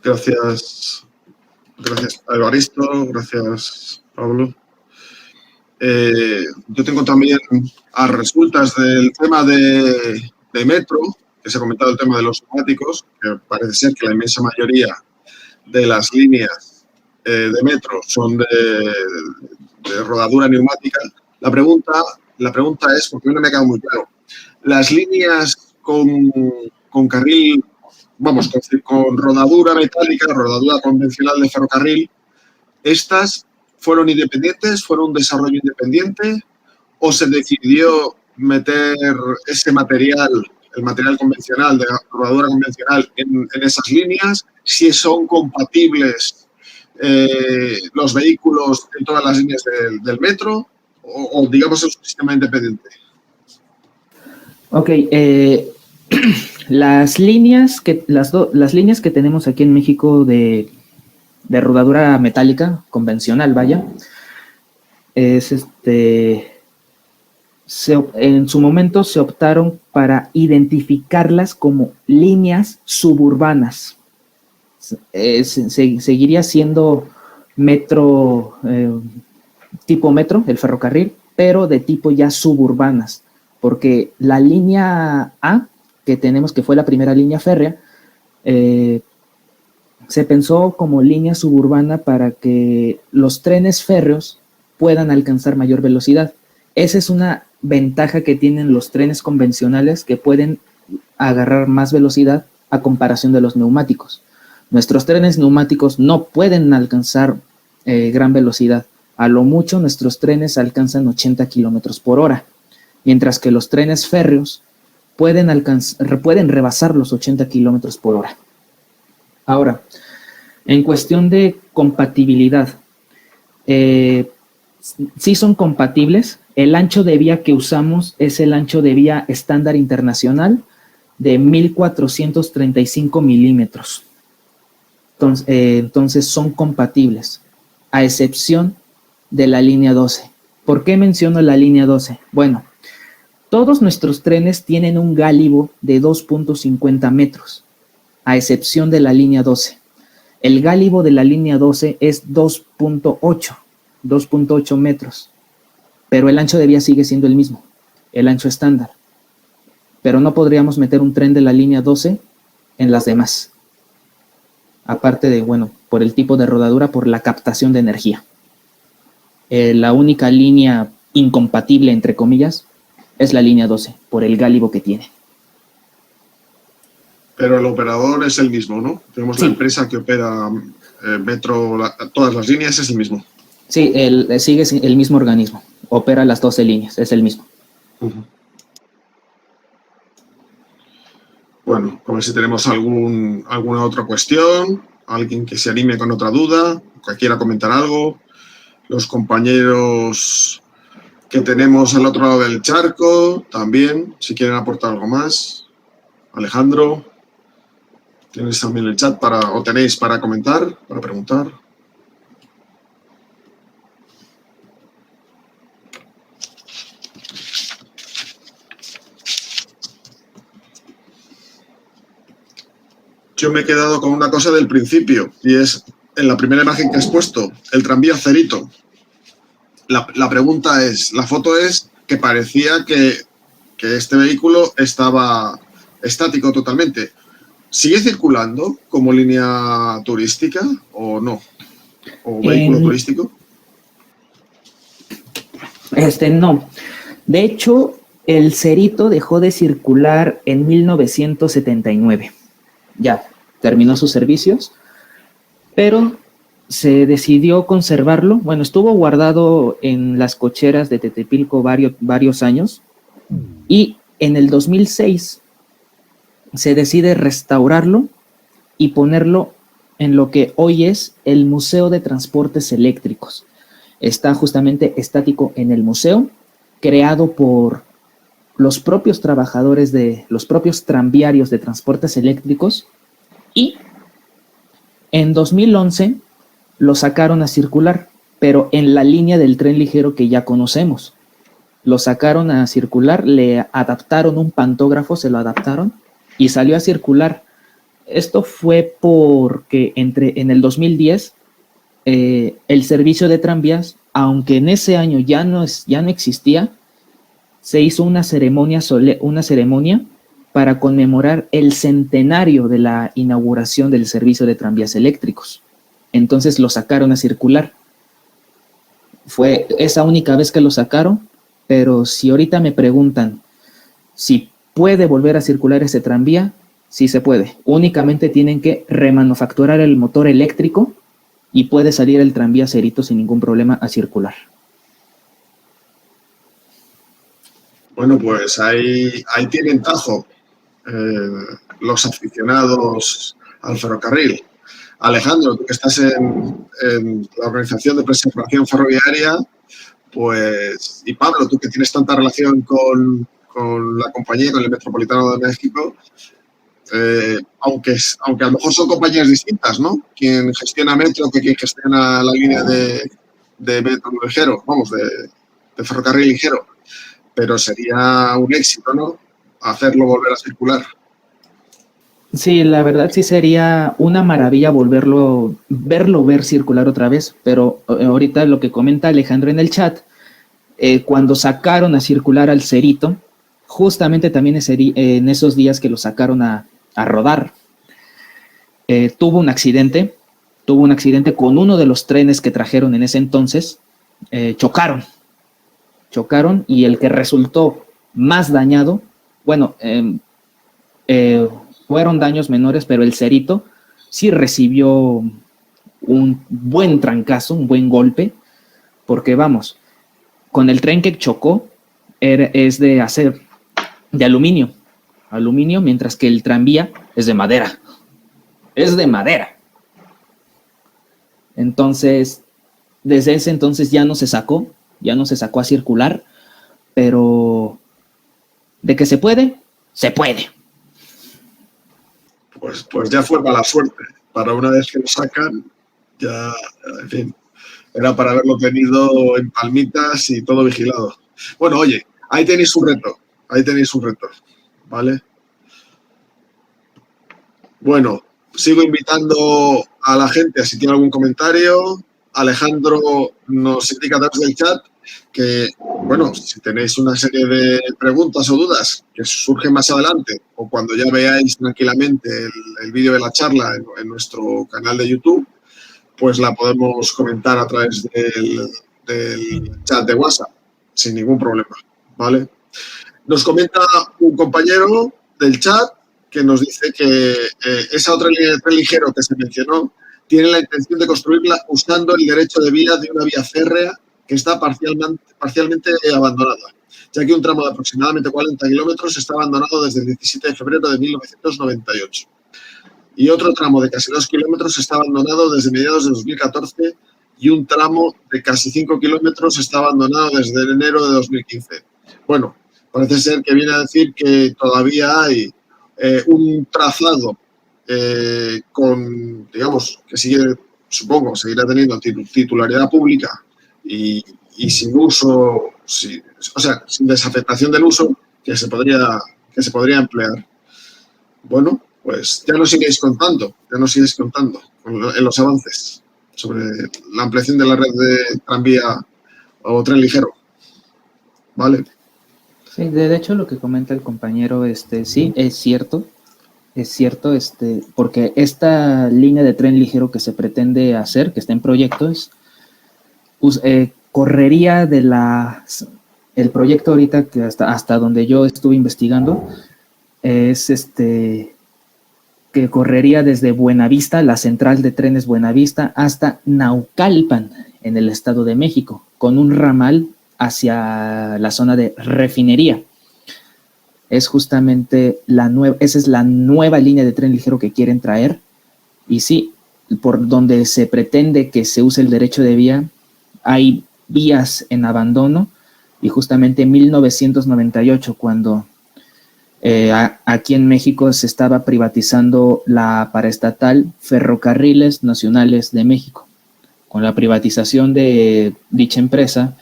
Gracias. Gracias a Evaristo, gracias Pablo. Yo tengo también a resultas del tema de metro, que se ha comentado el tema de los neumáticos, que parece ser que la inmensa mayoría de las líneas de metro son de rodadura neumática. La pregunta es, porque no me ha quedado muy claro, las líneas con carril, vamos, con rodadura metálica, rodadura convencional de ferrocarril, ¿estas fueron independientes, fueron un desarrollo independiente o se decidió meter ese material, el material convencional, de rodadura convencional, en esas líneas? Si son compatibles los vehículos en todas las líneas del metro o digamos es un sistema independiente. Ok, las líneas que tenemos aquí en México de rodadura metálica convencional, vaya, es en su momento se optaron para identificarlas como líneas suburbanas. Seguiría siendo metro, tipo metro, el ferrocarril, pero de tipo ya suburbanas, porque la línea A que tenemos, que fue la primera línea férrea, se pensó como línea suburbana para que los trenes férreos puedan alcanzar mayor velocidad. Esa es una ventaja que tienen los trenes convencionales, que pueden agarrar más velocidad a comparación de los neumáticos. Nuestros trenes neumáticos no pueden alcanzar gran velocidad. A lo mucho nuestros trenes alcanzan 80 kilómetros por hora, mientras que los trenes férreos pueden rebasar los 80 kilómetros por hora. Ahora, en cuestión de compatibilidad, sí son compatibles. El ancho de vía que usamos es el ancho de vía estándar internacional de 1435 milímetros. Entonces son compatibles, a excepción de la línea 12. ¿Por qué menciono la línea 12? Bueno, todos nuestros trenes tienen un gálibo de 2.50 metros, a excepción de la línea 12. El gálibo de la línea 12 es 2.8 metros, pero el ancho de vía sigue siendo el mismo, el ancho estándar. Pero no podríamos meter un tren de la línea 12 en las demás. Aparte de, bueno, por el tipo de rodadura, por la captación de energía. La única línea incompatible, entre comillas, es la línea 12, por el gálibo que tiene. Pero el operador es el mismo, ¿no? Tenemos la empresa que opera Metro, todas las líneas es el mismo. Sí, sigue el mismo organismo, opera las 12 líneas, es el mismo. Bueno, a ver si tenemos alguna otra cuestión, alguien que se anime con otra duda, que quiera comentar algo. Los compañeros que tenemos al otro lado del charco también, si quieren aportar algo más. Alejandro, tienes también el chat o tenéis para comentar, para preguntar. Yo me he quedado con una cosa del principio y es en la primera imagen que has puesto, el tranvía Cerito. La pregunta es, la foto es que parecía que este vehículo estaba estático totalmente. ¿Sigue circulando como línea turística o no? ¿O vehículo turístico? No. De hecho, el Cerito dejó de circular en 1979. Ya, terminó sus servicios, pero se decidió conservarlo. Bueno, estuvo guardado en las cocheras de Tetepilco varios años y en el 2006 se decide restaurarlo y ponerlo en lo que hoy es el Museo de Transportes Eléctricos. Está justamente estático en el museo, creado por los propios trabajadores los propios tranviarios de transportes eléctricos, y en 2011 lo sacaron a circular, pero en la línea del tren ligero que ya conocemos. Lo sacaron a circular, le adaptaron un pantógrafo, se lo adaptaron y salió a circular. Esto fue porque en el 2010 el servicio de tranvías, aunque en ese año ya no existía, se hizo una ceremonia para conmemorar el centenario de la inauguración del servicio de tranvías eléctricos. Entonces lo sacaron a circular. Fue esa única vez que lo sacaron, pero si ahorita me preguntan si puede volver a circular ese tranvía, sí se puede. Únicamente tienen que remanufacturar el motor eléctrico y puede salir el tranvía Cerito sin ningún problema a circular. Bueno, pues ahí tienen tajo los aficionados al ferrocarril. Alejandro, tú que estás en la Organización de Preservación Ferroviaria, pues, y Pablo, tú que tienes tanta relación con la compañía, con el Metropolitano de México, aunque a lo mejor son compañías distintas, ¿no? Quien gestiona Metro que quien gestiona la línea de Metro ligero, vamos, de ferrocarril ligero. Pero sería un éxito, ¿no? Hacerlo volver a circular. Sí, la verdad sí sería una maravilla verlo ver circular otra vez, pero ahorita lo que comenta Alejandro en el chat, cuando sacaron a circular al Cerito, justamente también en esos días que lo sacaron a rodar, tuvo un accidente con uno de los trenes que trajeron en ese entonces, chocaron y el que resultó más dañado, bueno, fueron daños menores, pero el Cerito sí recibió un buen trancazo, un buen golpe, porque vamos, con el tren que chocó es de acero, de aluminio, mientras que el tranvía es de madera. Entonces, desde ese entonces ya no se sacó a circular, pero de que se puede, se puede. Pues ya fue mala suerte. Para una vez que lo sacan, ya, en fin, era para haberlo tenido en palmitas y todo vigilado. Bueno, oye, ahí tenéis un reto, ¿vale? Bueno, sigo invitando a la gente, si tiene algún comentario. Alejandro nos indica a través del chat que, bueno, si tenéis una serie de preguntas o dudas que surgen más adelante o cuando ya veáis tranquilamente el vídeo de la charla en nuestro canal de YouTube, pues la podemos comentar a través del chat de WhatsApp, sin ningún problema, ¿vale? Nos comenta un compañero del chat que nos dice que esa otra línea de tren ligero que se mencionó tiene la intención de construirla usando el derecho de vía de una vía férrea que está parcialmente abandonada, ya que un tramo de aproximadamente 40 kilómetros está abandonado desde el 17 de febrero de 1998. Y otro tramo de casi 2 kilómetros está abandonado desde mediados de 2014 y un tramo de casi 5 kilómetros está abandonado desde enero de 2015. Bueno, parece ser que viene a decir que todavía hay un trazado con, digamos, que sigue, supongo, seguirá teniendo titularidad pública y sin uso, o sea, sin desafectación del uso que se podría emplear. Bueno, pues ya nos sigáis contando en los avances sobre la ampliación de la red de tranvía o tren ligero. ¿Vale? Sí, de hecho lo que comenta el compañero, sí, es cierto, porque esta línea de tren ligero que se pretende hacer, que está en proyectos, correría el proyecto ahorita que hasta donde yo estuve investigando, es que correría desde Buenavista, la central de trenes Buenavista, hasta Naucalpan, en el Estado de México, con un ramal hacia la zona de refinería. Es justamente esa es la nueva línea de tren ligero que quieren traer. Y sí, por donde se pretende que se use el derecho de vía, hay vías en abandono. Y justamente en 1998, cuando aquí en México se estaba privatizando la paraestatal Ferrocarriles Nacionales de México. Con la privatización de dicha empresa,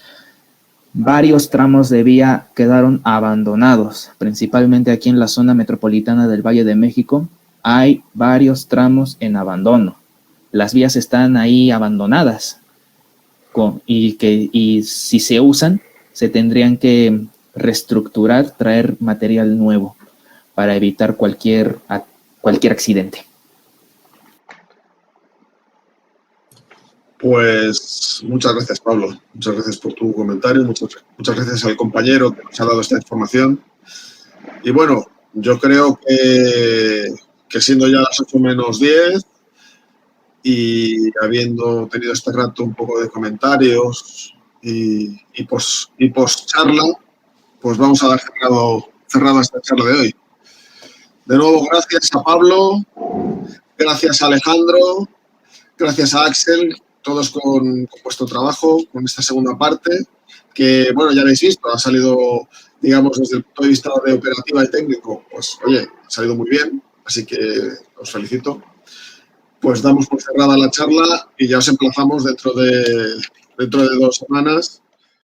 varios tramos de vía quedaron abandonados, principalmente aquí en la zona metropolitana del Valle de México. Hay varios tramos en abandono. Las vías están ahí abandonadas y si se usan, se tendrían que reestructurar, traer material nuevo para evitar cualquier accidente. Pues muchas gracias, Pablo. Muchas gracias por tu comentario. Muchas gracias al compañero que nos ha dado esta información. Y bueno, yo creo que siendo ya las 8 menos 10 y habiendo tenido este rato un poco de comentarios y post charla, pues vamos a dar cerrado esta charla de hoy. De nuevo, gracias a Pablo, gracias a Alejandro, gracias a Axel, todos con vuestro trabajo, con esta segunda parte, que, bueno, ya habéis visto, ha salido, digamos, desde el punto de vista de operativa y técnico, pues, oye, ha salido muy bien, así que os felicito. Pues damos por cerrada la charla y ya os emplazamos dentro de 2 semanas